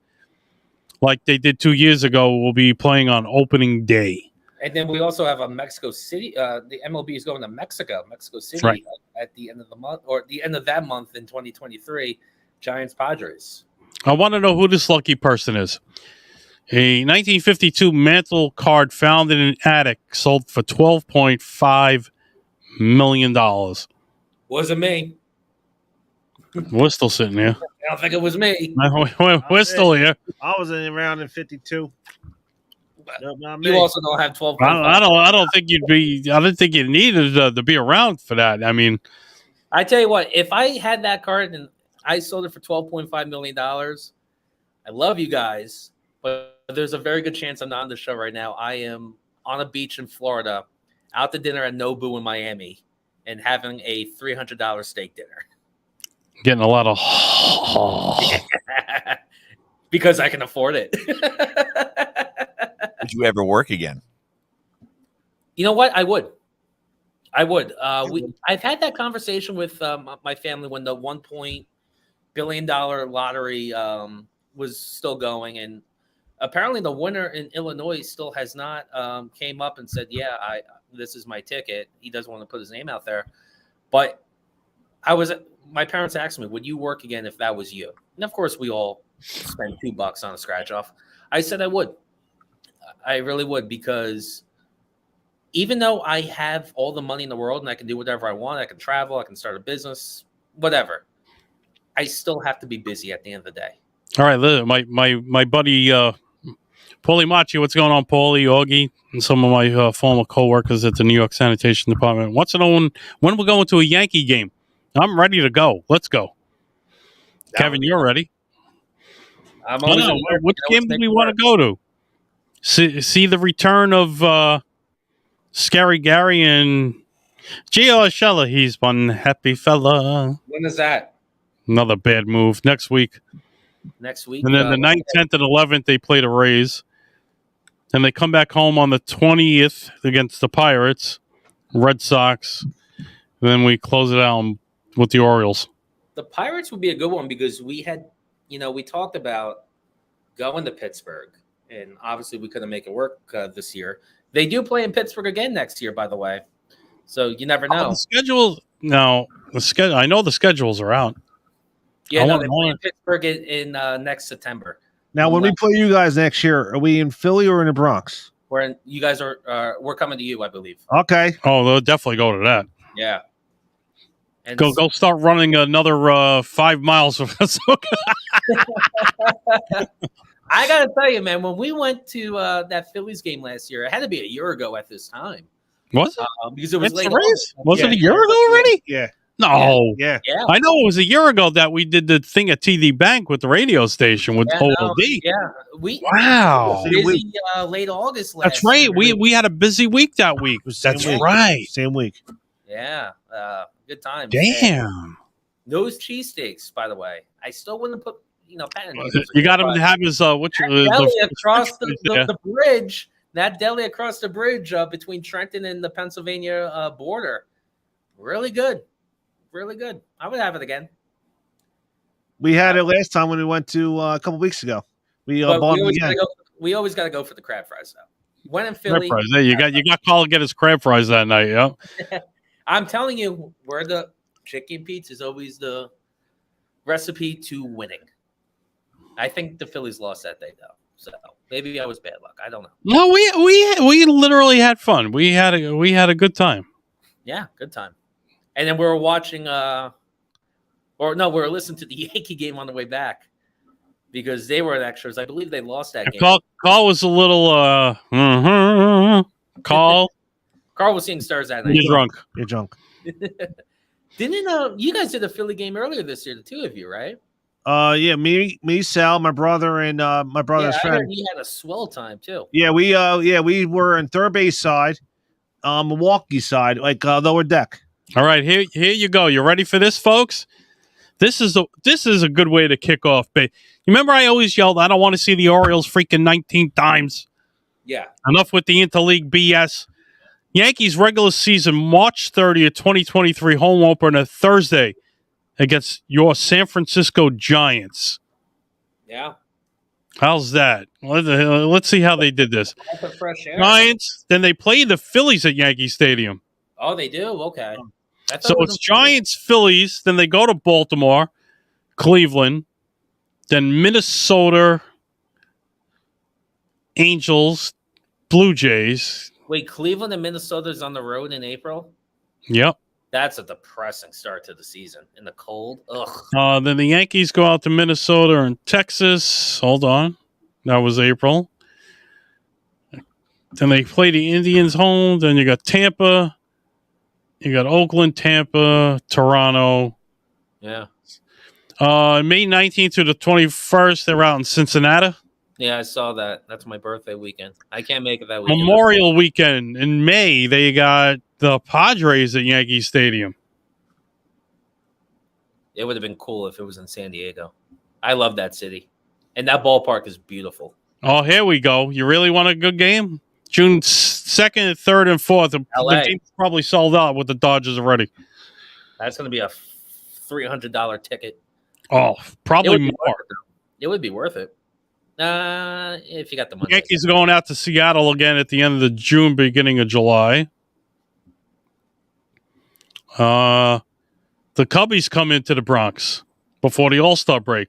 like they did 2 years ago, will be playing on opening day. And then we also have a Mexico City. The MLB is going to Mexico City, right, at the end of the month, or the end of that month in 2023. Giants Padres. I want to know who this lucky person is. A 1952 mantle card found in an attic sold for $12.5 million. Wasn't me. We're still sitting here. I don't think it was me. We're still here. I was around in 52. You also don't have 12. I don't think you'd be. I didn't think you needed to be around for that. I mean, I tell you what. If I had that card and I sold it for $12.5 million, I love you guys, but there's a very good chance I'm not on the show right now. I am on a beach in Florida, out to dinner at Nobu in Miami, and having a $300 steak dinner. Getting a lot of. Because I can afford it. Would you ever work again? You know what? I would. I've had that conversation with my family when the $1 billion lottery was still going, and apparently the winner in Illinois still has not came up and said, "Yeah, this is my ticket." He doesn't want to put his name out there, but my parents asked me, "Would you work again if that was you?" And of course, we all spend $2 on a scratch off. I said I would. I really would, because even though I have all the money in the world and I can do whatever I want, I can travel, I can start a business, whatever, I still have to be busy at the end of the day. All right, my buddy Paulie Machi, what's going on, Paulie, Augie, and some of my former co-workers at the New York Sanitation Department wants to know when we're going to a Yankee game. I'm ready to go. Let's go. Kevin, you're ready. I'm always which game do we want to go to? See the return of Scary Gary and Gio Urshela. He's one happy fella. When is that? Another bad move. Next week. Next week. And then the 9th, 10th, and 11th, they play the Rays. And they come back home on the 20th against the Pirates, Red Sox. And then we close it out with the Orioles. The Pirates would be a good one because we talked about going to Pittsburgh. And obviously we couldn't make it work this year. They do play in Pittsburgh again next year, by the way. So you never know. The schedule. No, the schedule. I know the schedules are out. Yeah, no, they play in Pittsburgh in next September. Now, when we play you guys next year, are we in Philly or in the Bronx? You guys are. We're coming to you, I believe. Okay. Oh, they'll definitely go to that. Yeah. And go start running another 5 miles from us. I gotta tell you, man, when we went to that Phillies game last year, it had to be a year ago at this time. Was it? Because it was late. Was it a year ago already? Yeah. No. Yeah. I know it was a year ago that we did the thing at TD Bank with the radio station with OLD. Wow. Busy late August last That's right. year. We had a busy week that week. That's right. Same week. Yeah. Good times. Damn. And those cheesesteaks, by the way, I still wouldn't put Pat in you got him to have his deli across the bridge. That deli across the bridge between Trenton and the Pennsylvania border. Really good. Really good. I would have it again. We had it last time when we went to a couple weeks ago. We always got to go for the crab fries, though. When in Philly, crab fries. Hey, you got Carl to get his crab fries that night. Yeah. I'm telling you, where the chicken pizza is always the recipe to winning. I think the Phillies lost that day, though. So maybe I was bad luck. I don't know. No, we literally had fun. We had a good time. Yeah, good time. And then we were watching, we were listening to the Yankee game on the way back because they were at extras. I believe they lost that game. Carl was a little, Carl was seeing stars that night. You're drunk. Didn't you guys did a Philly game earlier this year, the two of you, right? Yeah, me, Sal, my brother, and my brother's friend. I heard he had a swell time too. Yeah, we were in third base side, Milwaukee side, like lower deck. All right, here you go. You ready for this, folks? This is a good way to kick off. You remember I always yelled, I don't want to see the Orioles freaking 19 times. Yeah. Enough with the interleague BS. Yankees regular season, March 30th, 2023, home opener Thursday against your San Francisco Giants. Yeah. How's that? Let's see how they did this. Fresh air. Giants, then they play the Phillies at Yankee Stadium. Oh, they do? Okay. So it's Giants, Phillies, then they go to Baltimore, Cleveland, then Minnesota, Angels, Blue Jays. Wait, Cleveland and Minnesota is on the road in April? Yep. That's a depressing start to the season in the cold. Ugh. Then the Yankees go out to Minnesota and Texas. Hold on. That was April. Then they play the Indians home. Then you got Tampa. You got Oakland, Tampa, Toronto. Yeah. May 19th to the 21st, they're out in Cincinnati. Yeah, I saw that. That's my birthday weekend. I can't make it that weekend. Memorial weekend in May, they got the Padres at Yankee Stadium. It would have been cool if it was in San Diego. I love that city. And that ballpark is beautiful. Oh, here we go. You really want a good game? June 2nd, 3rd, and 4th. The LA. game's probably sold out with the Dodgers already. That's going to be a $300 ticket. Oh, probably more. It would be worth it. If you got the money. Yankees are going out to Seattle again at the end of the June, beginning of July. The Cubbies come into the Bronx before the All-Star break.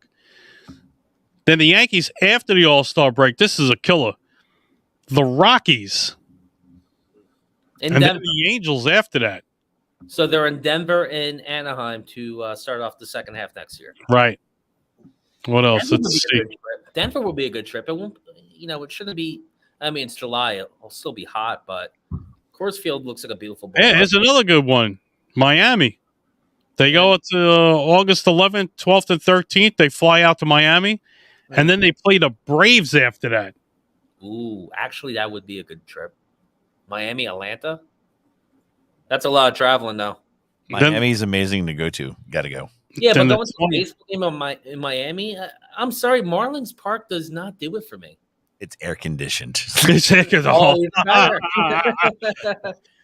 Then the Yankees after the All-Star break. This is a killer. The Rockies. In and Denver. then the Angels after that. So they're in Denver and Anaheim to start off the second half next year. Right. What else? Denver Let's see. Denver will be a good trip. It won't, it shouldn't be. I mean, it's July. It'll still be hot, but Coors Field looks like a beautiful ballpark. Yeah, here's another good one. Miami. They go to August 11th, 12th, and 13th. They fly out to Miami, and then they play the Braves after that. Ooh, actually, that would be a good trip. Miami, Atlanta. That's a lot of traveling, though. Miami's amazing to go to. Got to go. Yeah, but Then going to a baseball game in Miami, I'm sorry, Marlins Park does not do it for me. It's air conditioned. Oh, it's better.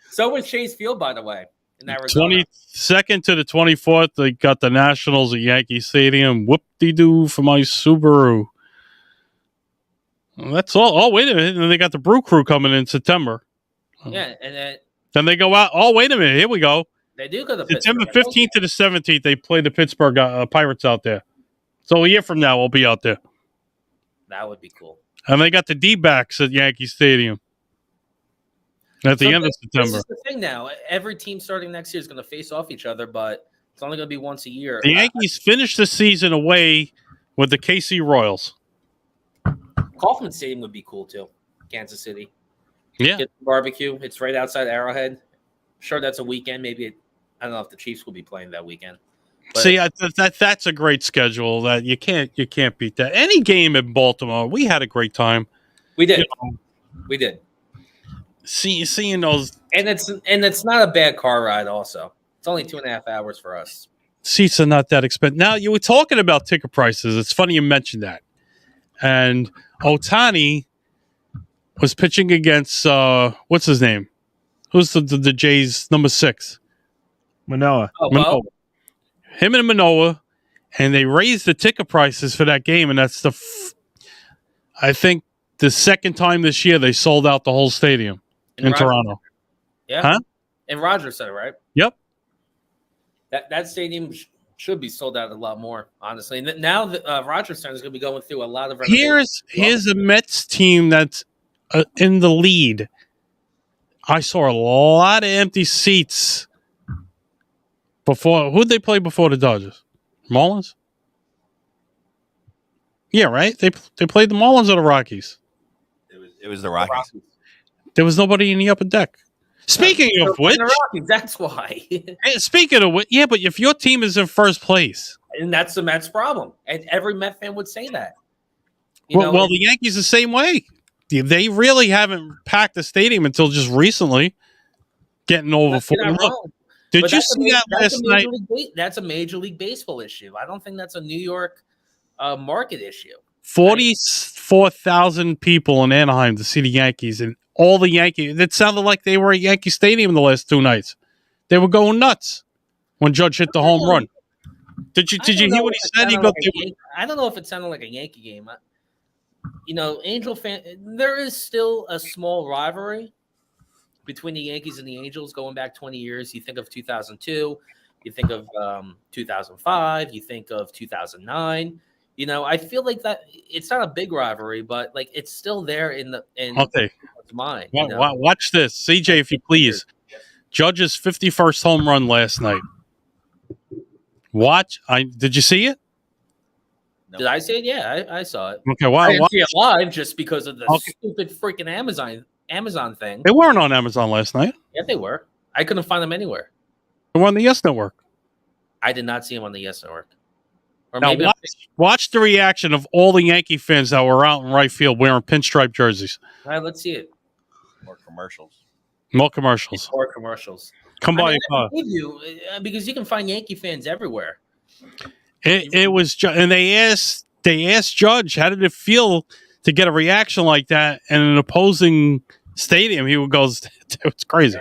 So was Chase Field, by the way, in Arizona. 22nd to the 24th, they got the Nationals at Yankee Stadium. Whoop-de-doo for my Subaru. Well, that's all. Oh, wait a minute. And they got the Brew Crew coming in September. Yeah, and then they go out. Oh, wait a minute. Here we go. They do go to September Pittsburgh. 15th to the 17th, they play the Pittsburgh Pirates out there. So a year from now, we'll be out there. That would be cool. And they got the D-backs at Yankee Stadium at the end of September. This is the thing now. Every team starting next year is going to face off each other, but it's only going to be once a year. The Yankees finished the season away with the KC Royals. Kauffman Stadium would be cool, too. Kansas City. Yeah. Get the barbecue. It's right outside Arrowhead. Sure, that's a weekend. Maybe I don't know if the Chiefs will be playing that weekend. But see, that's a great schedule. That you can't beat that. Any game in Baltimore, we had a great time. We did. We did. Seeing those, and it's not a bad car ride. Also, it's only 2.5 hours for us. Seats are not that expensive. Now you were talking about ticket prices. It's funny you mentioned that. And Ohtani was pitching against what's his name? Who's the Jays number 6? Manoah. Oh, Manoah. Him and Manoah, and they raised the ticket prices for that game, and that's I think the second time this year they sold out the whole stadium in Toronto. Yeah, huh? In Rogers Center, right? Yep. That stadium should be sold out a lot more, honestly. And now the Rogers Center is going to be going through a lot of renovations. Here's a Mets team that's in the lead. I saw a lot of empty seats. Who'd they play before the Dodgers? Marlins? Yeah, right? They played the Marlins or the Rockies? It was the Rockies. There was nobody in the upper deck. Speaking of which... The Rockies, that's why. Speaking of which, yeah, but if your team is in first place... And that's the Mets' problem. And every Met fan would say that. Well, the Yankees the same way. They really haven't packed the stadium until just recently. Getting over 40. Did you see that last night? That's a Major League Baseball issue. I don't think that's a New York market issue. 44,000 people in Anaheim to see the Yankees, and all the Yankees. It sounded like they were at Yankee Stadium the last 2 nights. They were going nuts when Judge hit the home run. Did you hear what he said? I don't know if it sounded like a Yankee game. Angel fan. There is still a small rivalry between the Yankees and the Angels going back 20 years. You think of 2002, you think of 2005, you think of 2009. I feel like that it's not a big rivalry, but like it's still there in mind. Watch this, CJ, if you please. Judge's 51st home run last night. Did you see it? Did I see it? Yeah, I saw it. Okay, wow. I didn't see it live just because of the stupid freaking Amazon thing. They weren't on Amazon last night. Yeah, they were. I couldn't find them anywhere. They were on the Yes Network. I did not see them on the Yes Network. Or now maybe watch the reaction of all the Yankee fans that were out in right field wearing pinstripe jerseys. All right, let's see it. More commercials. More commercials. More commercials. Come by. Because you can find Yankee fans everywhere. It was, and they asked they asked Judge, how did it feel to get a reaction like that in an opposing stadium? He goes, it's crazy.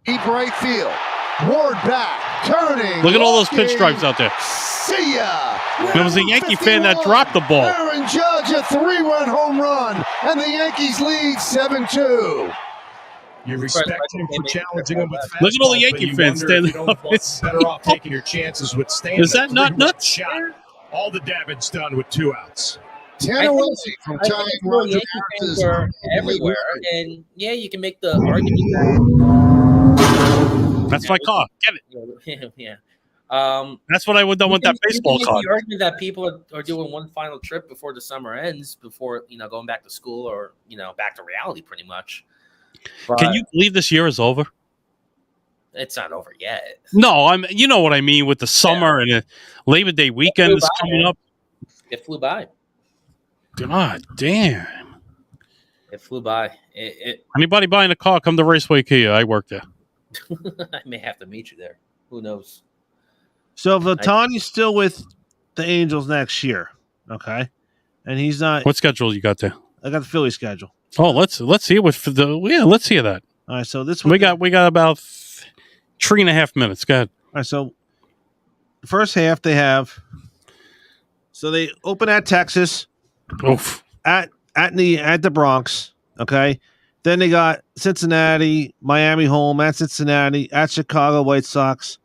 Deep right field. Ward back, turning. Look at all those looking. pinstripes out there. See ya. There was a Yankee fan that 51. dropped the ball. Aaron Judge, a 3-run home run, and the Yankees lead 7-2. You respect him for challenging him with fastballs. Look at all the Yankee fans standing up. Better off taking your chances with standing. Is that not nuts? Shot. All the damage done with 2 outs. Tannaway from I Tommy think Roger Yankee fans are everywhere, and yeah, you can make the argument That's my car. Get it. that yeah. That's what I would have done with that baseball you card. can make the argument that people are doing one final trip before the summer ends, before going back to school or back to reality, pretty much. But Can you believe this year is over? it's not over yet. No, you know what I mean with the summer and the Labor Day weekend is coming up. It flew by. God damn. It flew by. Anybody buying a car, come to Raceway Kia. I work there. I may have to meet you there. Who knows? So Vatani's still with the Angels next year, okay? And he's not. What schedule you got there? I got the Philly schedule. Oh, let's hear what let's hear that. All right, so this We got about 3.5 minutes. Go ahead. All right, so the first half they have. So they open at Texas, Oof. at the Bronx, okay. Then they got Cincinnati, Miami home, at Cincinnati, at Chicago White Sox.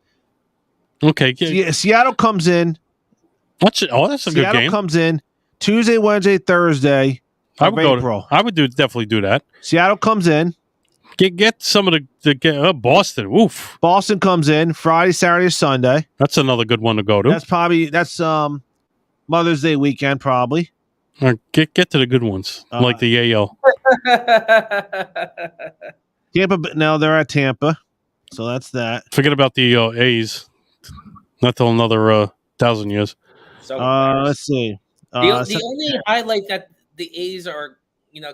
Okay. Seattle comes in. That's a good Seattle game. comes in Tuesday, Wednesday, Thursday. I would April. I would definitely do that. Seattle comes in. Get some of the Boston. Oof. Boston comes in Friday, Saturday, Sunday. That's another good one to go to. That's Mother's Day weekend probably. Get to the good ones like the AL. Tampa. Now they're at Tampa, so that's that. Forget about the A's. Not till another 1,000 years. So Let's see. the only highlight that the A's are,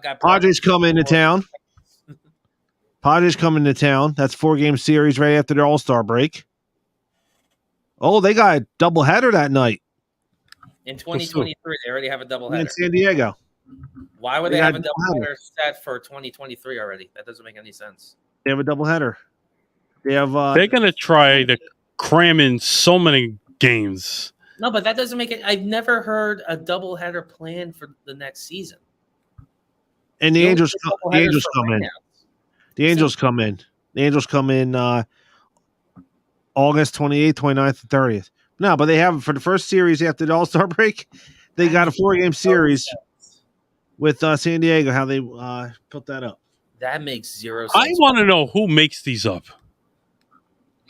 got Padres come into town. Padres come into town. That's 4-game series right after their All-Star break. Oh, they got a doubleheader that night in 2023. They already have a in doubleheader. San Diego. Why would They they have a got doubleheader set for 2023 already? That doesn't make any sense. They have a doubleheader. They have. They're gonna try to cram in so many games. No, but that doesn't make it. I've never heard a doubleheader plan for the next season. And the Angels come in. The Angels come in. The Angels come in August 28th, 29th, and 30th. No, but they have for the first series after the All-Star break, they got a 4-game series with San Diego, how they put that up. That makes zero sense. I want to know who makes these up.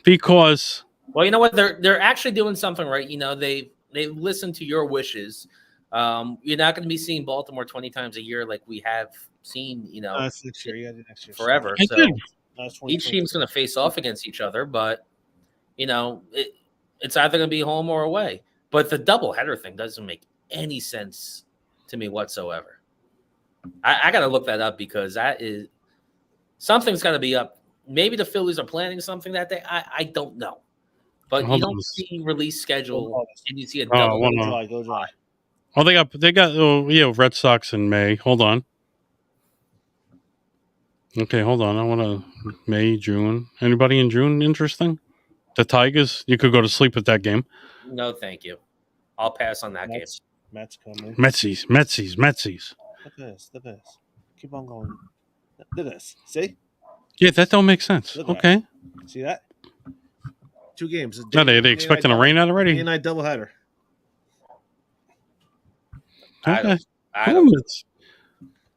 Because well, you know what? They're actually doing something right. They listen to your wishes. You're not going to be seeing Baltimore 20 times a year like we have seen, That's next year. Yeah, next year. forever. I So did. each team's going to face off against each other, but it's either going to be home or away. But the doubleheader thing doesn't make any sense to me whatsoever. I got to look that up because that is something's got to be up. Maybe the Phillies are planning something that day. I don't know, but you don't see release schedule and you see a double. Go dry. Oh, they got Red Sox in May. Hold on. Okay, hold on. I want to May, June. Anybody in June interesting? The Tigers. You could go to sleep with that game. No, thank you. I'll pass on that game. Mets coming. Metsies. Look at this. Keep on going. Look at this. See? Yeah, that don't make sense. Look at Okay. See that? 2 games. Are they expecting a rain out already? Day-night doubleheader. Okay. I don't.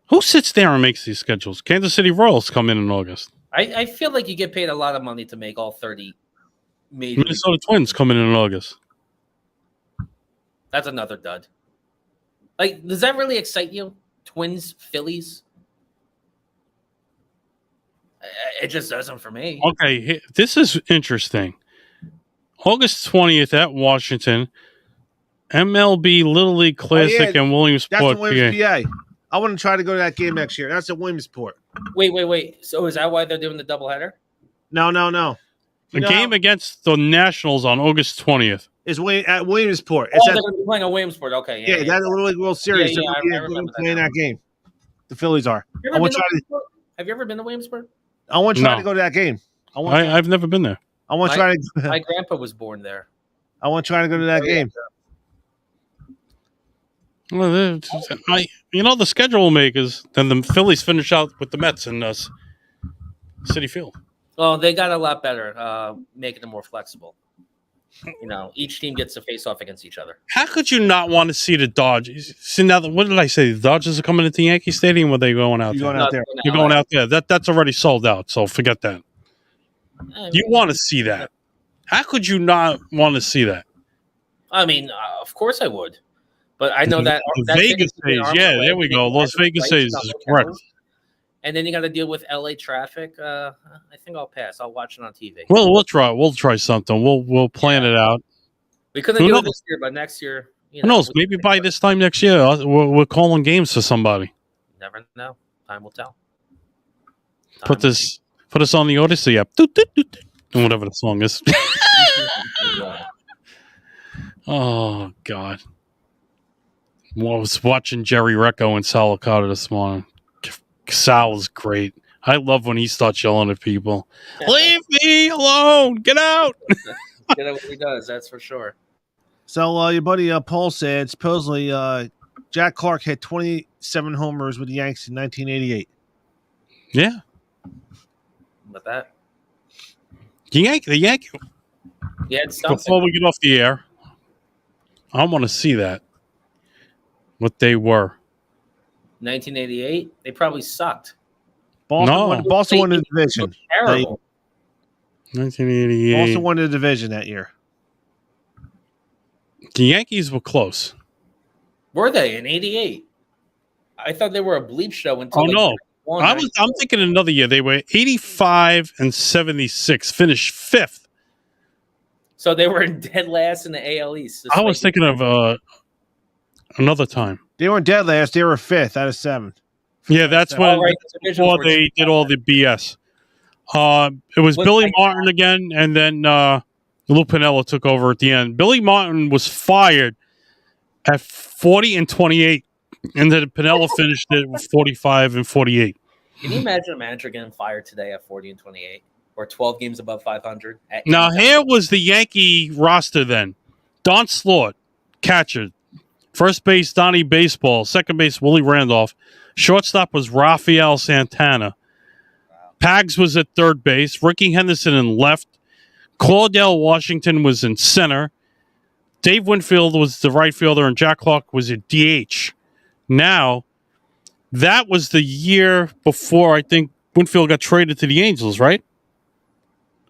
Who sits there and makes these schedules? Kansas City Royals come in August. I feel like you get paid a lot of money to make all 30 major. Minnesota Twins come in August. That's another dud. Like, does that really excite you? Twins, Phillies? It just doesn't for me. Okay, this is interesting. August 20th at Washington, MLB Little League Classic and Williamsport, That's in Williams, PA. PA. I want to try to go to that game next year. That's at Williamsport. Wait. So is that why they're doing the doubleheader? No. The game against the Nationals on August 20th. Is at Williamsport. Oh, they're going to be playing at Williamsport. Okay, Yeah, yeah. that's a Little League World Series. Yeah, They're I going to remember play in that that game. The Phillies are. Have you ever been to Williamsport? I want to try No. to go to that game. I've never been there. I want to try to. My grandpa was born there. I want to try to go to that game. Well, the schedule will make is then the Phillies finish out with the Mets in City Field. Well, they got a lot better, making it more flexible. Each team gets to face off against each other. How could you not want to see the Dodgers? See now, what did I say? The Dodgers are coming into Yankee Stadium. Or are they going out You're there? going out there. You're going out there. That's already sold out. So forget that. You want to see that? How could you not want to see that? I mean, of course I would, but I know that Vegas days. Yeah, there we go. Las Vegas days is correct. And then you got to deal with LA traffic. I think I'll pass. I'll watch it on TV. Well, we'll try. We'll try something. We'll plan it out. We couldn't do it this year, but next year, who knows? Maybe by this time next year, we're calling games for somebody. Never know. Time will tell. Put us on the Odyssey app. Doot, doot, doot, doot. Whatever the song is. Oh God! Well, I was watching Jerry Recco and Sal Angioletti this morning. Sal is great. I love when he starts yelling at people. Leave me alone! Get out! Get out what he does. That's for sure. So your buddy Paul said supposedly Jack Clark hit 27 homers with the Yankees in 1988. Yeah. With that, the Yankee. Yeah, it's something. Before we get off the air, I want to see that. What they were. 1988, they probably sucked. Boston won the division. Terrible. 1988. Boston won the division that year. The Yankees were close. Were they in '88? I thought they were a bleep show until. Oh no, I'm thinking another year. They were 85 and 76, finished fifth. So they were in dead last in the AL East. I was thinking of another time. They weren't dead last. They were fifth out of seven. Yeah, that's when before they did all the BS. It was Billy Martin again, and then Lou Piniella took over at the end. Billy Martin was fired at 40 and 28, and then Piniella finished it with 45 and 48. Can you imagine a manager getting fired today at 40 and 28, or 12 games above 500? Now here was the Yankee roster then: Don Slaught, catcher; first base Donnie Baseball; second base Willie Randolph; shortstop was Rafael Santana. Pags was at third base. Ricky Henderson in left. Claudel Washington was in center. Dave Winfield was the right fielder, and Jack Clark was at DH. Now, that was the year before I think Winfield got traded to the Angels, right?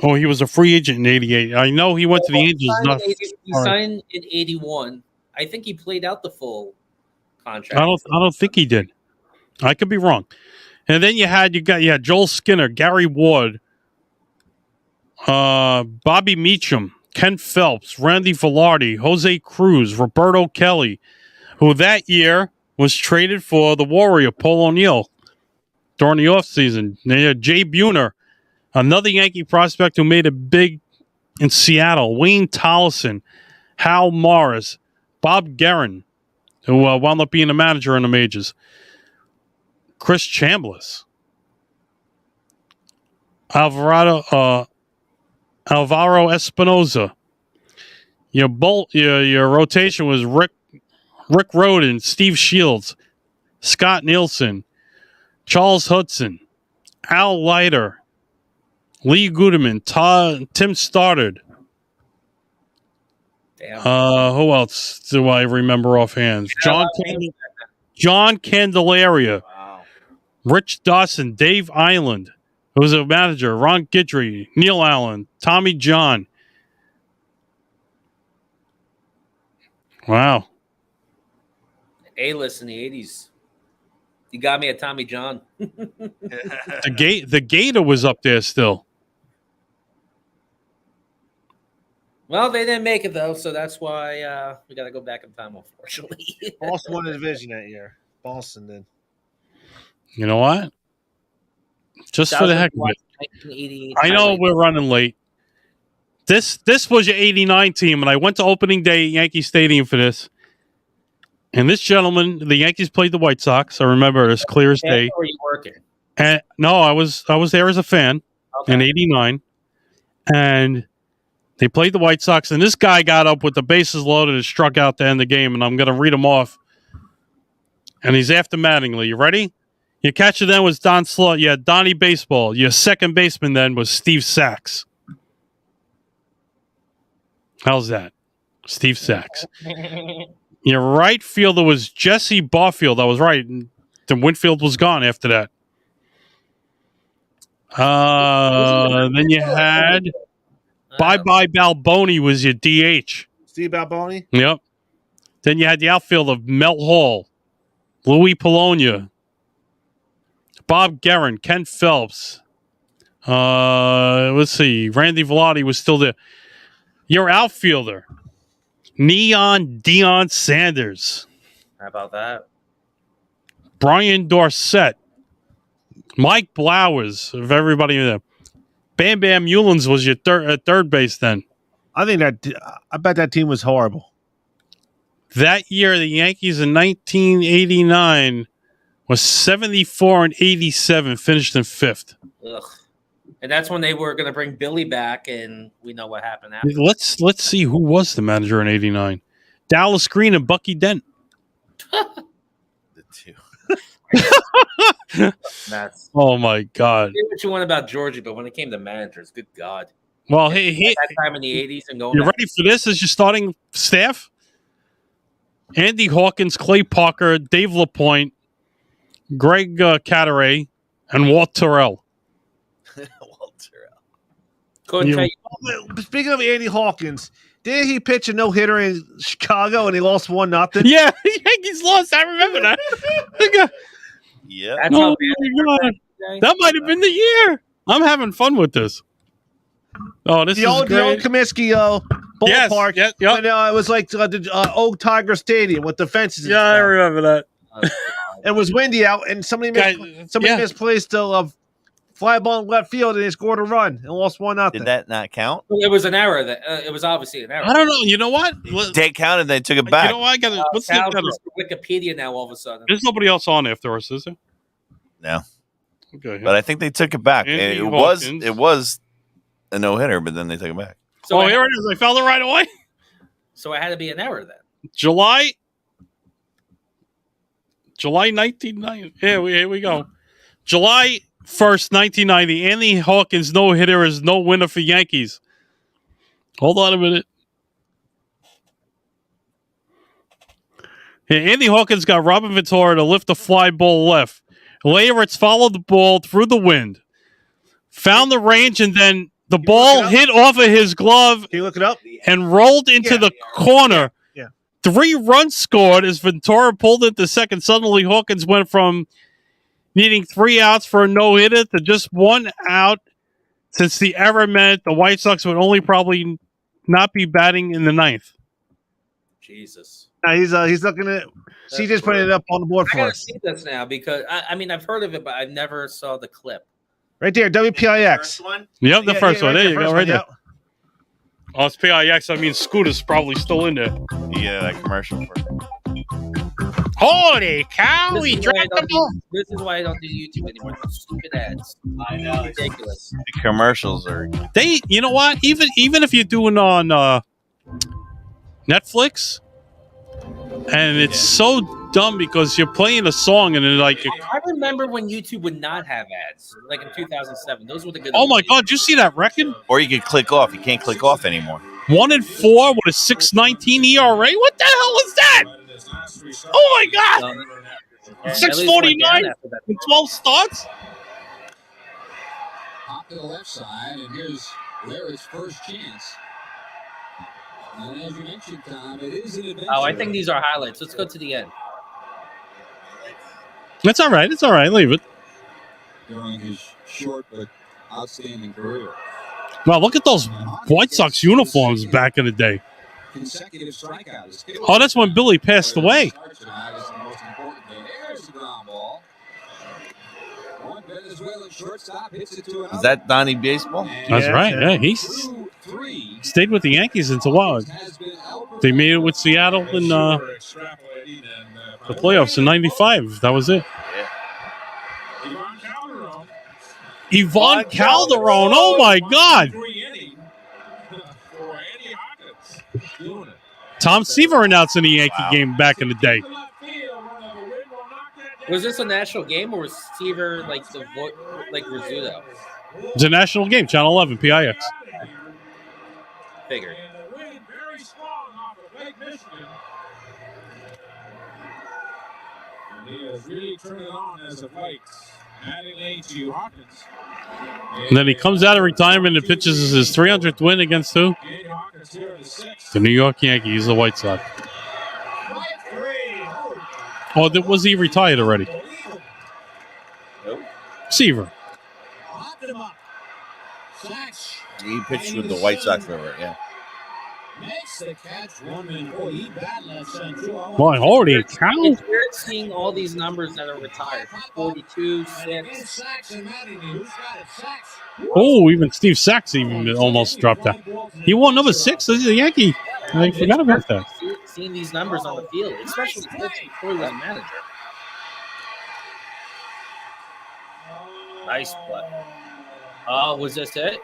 Oh, he was a free agent in '88. I know he went to the Angels. He signed in '81. I think he played out the full contract. I don't think he did. I could be wrong. And then you had Joel Skinner, Gary Ward, Bobby Meacham, Ken Phelps, Randy Velarde, Jose Cruz, Roberto Kelly, who that year was traded for the Warrior, Paul O'Neill, during the offseason. They had Jay Buhner, another Yankee prospect who made it big in Seattle, Wayne Tollison, Hal Morris, Bob Guerin, who wound up being a manager in the majors, Chris Chambliss, Alvaro Espinoza. Your rotation was Rick Rhoden, Steve Shields, Scott Nielsen, Charles Hudson, Al Leiter, Lee Guterman, Tim Stoddard. Damn. Who else do I remember offhand? John Candelaria. Wow. Rich Dawson, Dave Island, who was a manager, Ron Guidry, Neil Allen, Tommy John. Wow. A-list in the 80s. You got me at Tommy John. The Gator was up there still. Well, they didn't make it, though, so that's why we got to go back in time, unfortunately. Boston won the division that year. Boston did. You know what? Just for the heck of it. I know we're running late, This was your 89 team, and I went to opening day at Yankee Stadium for this. And this gentleman, the Yankees played the White Sox. I remember it as clear as day. Or were you working? And no, I was there as a fan in '89, and they played the White Sox. And this guy got up with the bases loaded and struck out to end the game. And I'm going to read him off. And he's after Mattingly. You ready? Your catcher then was Don Slaughter. Yeah, Donnie Baseball. Your second baseman then was Steve Sachs. How's that? Steve Sachs. Your right fielder was Jesse Barfield. I was right. Then Winfield was gone after that. Then you had Bye-Bye Balboni was your DH. Steve Balboni? Yep. Then you had the outfield of Mel Hall, Louis Polonia, Bob Guerin, Ken Phelps. Let's see. Randy Velotti was still there. Your outfielder, Neon Deion Sanders. How about that? Brian Dorsett. Mike Blowers, of everybody there. Bam Bam Eulens was your third base then. I bet that team was horrible. That year, the Yankees in 1989 was 74-87, finished in fifth. Ugh. And that's when they were going to bring Billy back, and we know what happened after. Let's see who was the manager in '89. Dallas Green and Bucky Dent. The two. That's Oh my God! say what you want about Georgie, but when it came to managers, good God! Well, At that time in the '80s and going. You ready for this as your starting staff? Andy Hawkins, Clay Parker, Dave LaPointe, Greg Cadaret, and Walt Terrell. Couldn't tell you. Speaking of Andy Hawkins, didn't he pitch a no-hitter in Chicago and he lost 1-0? Yeah, the Yankees lost. I remember that. Yeah. That's Oh how my God. That might have been the year. I'm having fun with this. Oh, this the is old great. Comiskey ballpark. Yes, When, it was like the old Tiger Stadium with the fences. Yeah, I remember that. It was windy out, and somebody misplaced the fly ball in left field, and they scored a run and lost 1-0. Did that not count? It was an error. That it was obviously an error. I don't know. You know what? They counted. They took it back. You know what? I got let's look Sal's that up. Wikipedia now. All of a sudden, There's nobody else on after us, is there? No. Okay. But I think they took it back. Andy It Hawkins. was a no hitter, but then they took it back. so Oh, here it is. I found it right away. So it had to be an error then. July 1990. Here we go. July 1st, 1990. Andy Hawkins no-hitter is no winner for Yankees. Hold on a minute. Yeah, Andy Hawkins got Robin Ventura to lift the fly ball left. Leyritz followed the ball through the wind, found the range, and then the ball hit off of his glove. Can you look it up? And rolled into the corner. Yeah. 3 runs scored as Ventura pulled it to second. Suddenly, Hawkins went from needing 3 outs for a no-hitter to just 1 out, since the error meant the White Sox would only probably not be batting in the 9th. Jesus. He's looking at. CJ's putting it up on the board I for gotta us. see this now because I mean I've heard of it, but I never saw the clip. Right there, WPIX. Yep, the first one. There you go, right there. Yep. Oh, it's PIX. I mean, Scooter's probably still in there. Yeah, that commercial for Holy cow! This He is, why I dropped the don't ball. do, this is why I don't do YouTube anymore. Those stupid ads. I know. Ridiculous. the commercials are. They, you know what? Even if you're doing on Netflix, and it's so dumb because you're playing a song and then like, I remember when YouTube would not have ads, like in 2007. Those were the good. oh my God! Did you see that record? Or you could click off. You can't click off anymore. 1-4 with a 6.19 ERA. What the hell is that? Oh my God! 6.49 in 12 starts. Pop to the left side, and here's Larry's first chance. And as you mentioned, Tom, it is an adventure. Oh, I think these are highlights. Let's go to the end. It's all right. It's all right. Leave it. During his short but outstanding career. Wow, look at those White Sox uniforms back in the day. Consecutive strikeouts. Oh, that's when Billy passed away. There's the ground ball. Venezuelan shortstop hits it to Is that Donnie Baseball? That's right. Yeah, he's 3. Stayed with the Yankees until what? They made it with Seattle in the playoffs in '95. That was it. Yvonne Calderon. Oh my God. Tom Seaver announcing the Yankee game back in the day. Was this a national game or was Seaver like like Rizzuto? It's a national game, Channel 11, PIX. Figured. He is really turning on as of late. Adding age to Hawkins. And then he comes out of retirement and pitches his 300th win against who? The New York Yankees, the White Sox. Oh, was he retired already? Nope. Seaver. He pitched with the White Sox forever, yeah. Boy, holy cow. It's weird seeing all these numbers that are retired. 42, 6. Oh, even Steve Sachs even almost dropped that. He won number 6 as a Yankee. I forgot about that. Seeing these numbers on the field, especially before he was a manager. Nice play. Oh, was this it?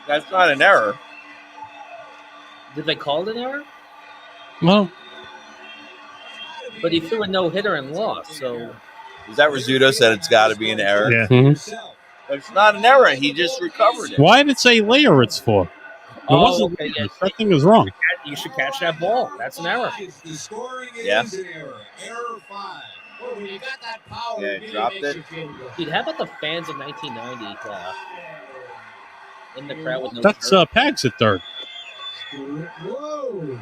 That's not an error. Did they call it an error? Well, but he threw a no-hitter and lost, so... Is that Rizzuto said it's got to be an error? Yeah. Mm-hmm. It's not an error. He just recovered it. Why did it say layer it's for? It wasn't. Okay, yeah. That thing was wrong. You should catch that ball. That's an error. Yeah. Error 5. Well, when you got that power, Yeah, it dropped makes it. you feel good. Dude, how about the fans of 1990 in the crowd with no That's shirt? Pags at third. Whoa.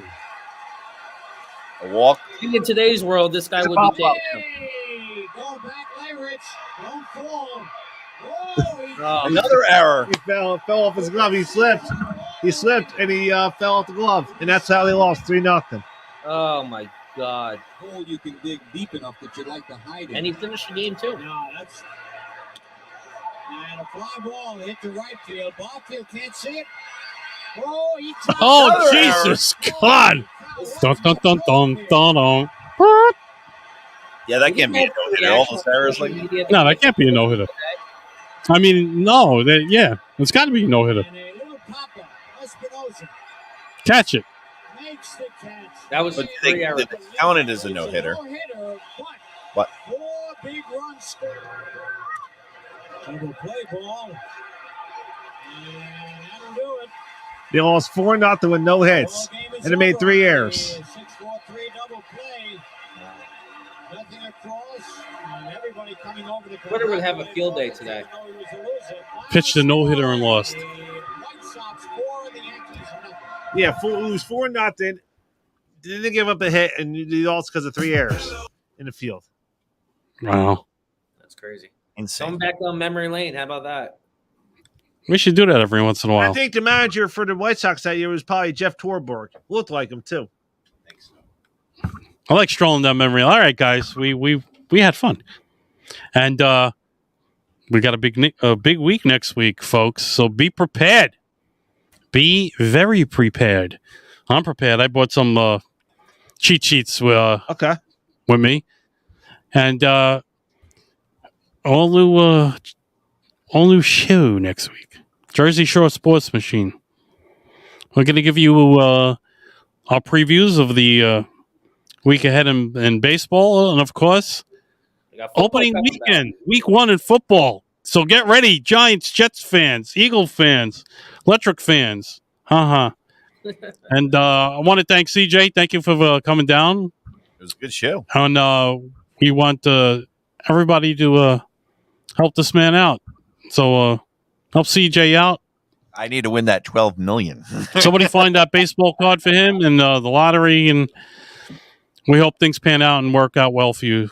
A walk. In today's world, this guy would be taken. Hey, go back, Layrich. Don't fall. Whoa, Another error. He fell off his glove. He slipped, and he fell off the glove, and that's how they lost 3-0. Oh my God! hole you can dig deep enough that you'd like to hide in. And he finished the game too. No, that's and a fly ball hit to right field. Barfield can't see it. Oh, he dropped Oh, Another Jesus God. Dun, dun, dun, dun, dun, dun. Yeah, that can't be a no-hitter. All those errors like No, that can't be a no-hitter. I mean, no. Yeah, it's got to be a no-hitter. And a little pop-up. Espinosa Catch it. makes the catch. That was But three they errors. counted as a no-hitter. What? 4 big runs scored. Double play ball. And that'll do it. They lost 4-0 with no hits, Ball game is and they made over. 3 errors. 6-4-3 double play. Nothing across. And everybody coming over the Twitter would have a field day today. Pitched a no-hitter and lost. The White Sox 4 and the Yankees 0. Yeah, it was 4-0. Didn't give up a hit, and they lost because of 3 errors in the field. Wow. That's crazy. Insane. Going back down memory lane. How about that? We should do that every once in a while. I think the manager for the White Sox that year was probably Jeff Torborg. Looked like him too. I like strolling down memory. All right, guys, we had fun, and we got a big week next week, folks. So be prepared. Be very prepared. I'm prepared. I bought some cheat sheets with me, and all new show next week. Jersey Shore Sports Machine. We're going to give you our previews of the week ahead in baseball, and of course, opening weekend, week 1 in football. So get ready, Giants, Jets fans, Eagle fans, Electric fans. And I want to thank CJ. Thank you for coming down. It was a good show. And we want everybody to help this man out. So help CJ out. I need to win that $12 million. Somebody find that baseball card for him and the lottery, and we hope things pan out and work out well for you.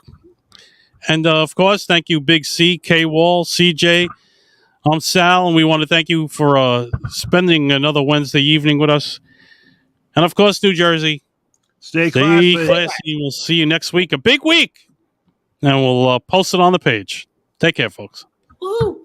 And of course, thank you, Big C, K Wall, CJ. I'm Sal, and we want to thank you for spending another Wednesday evening with us. And of course, New Jersey, Stay classy. We'll see you next week. A big week. and we'll post it on the page. Take care, folks. Woo!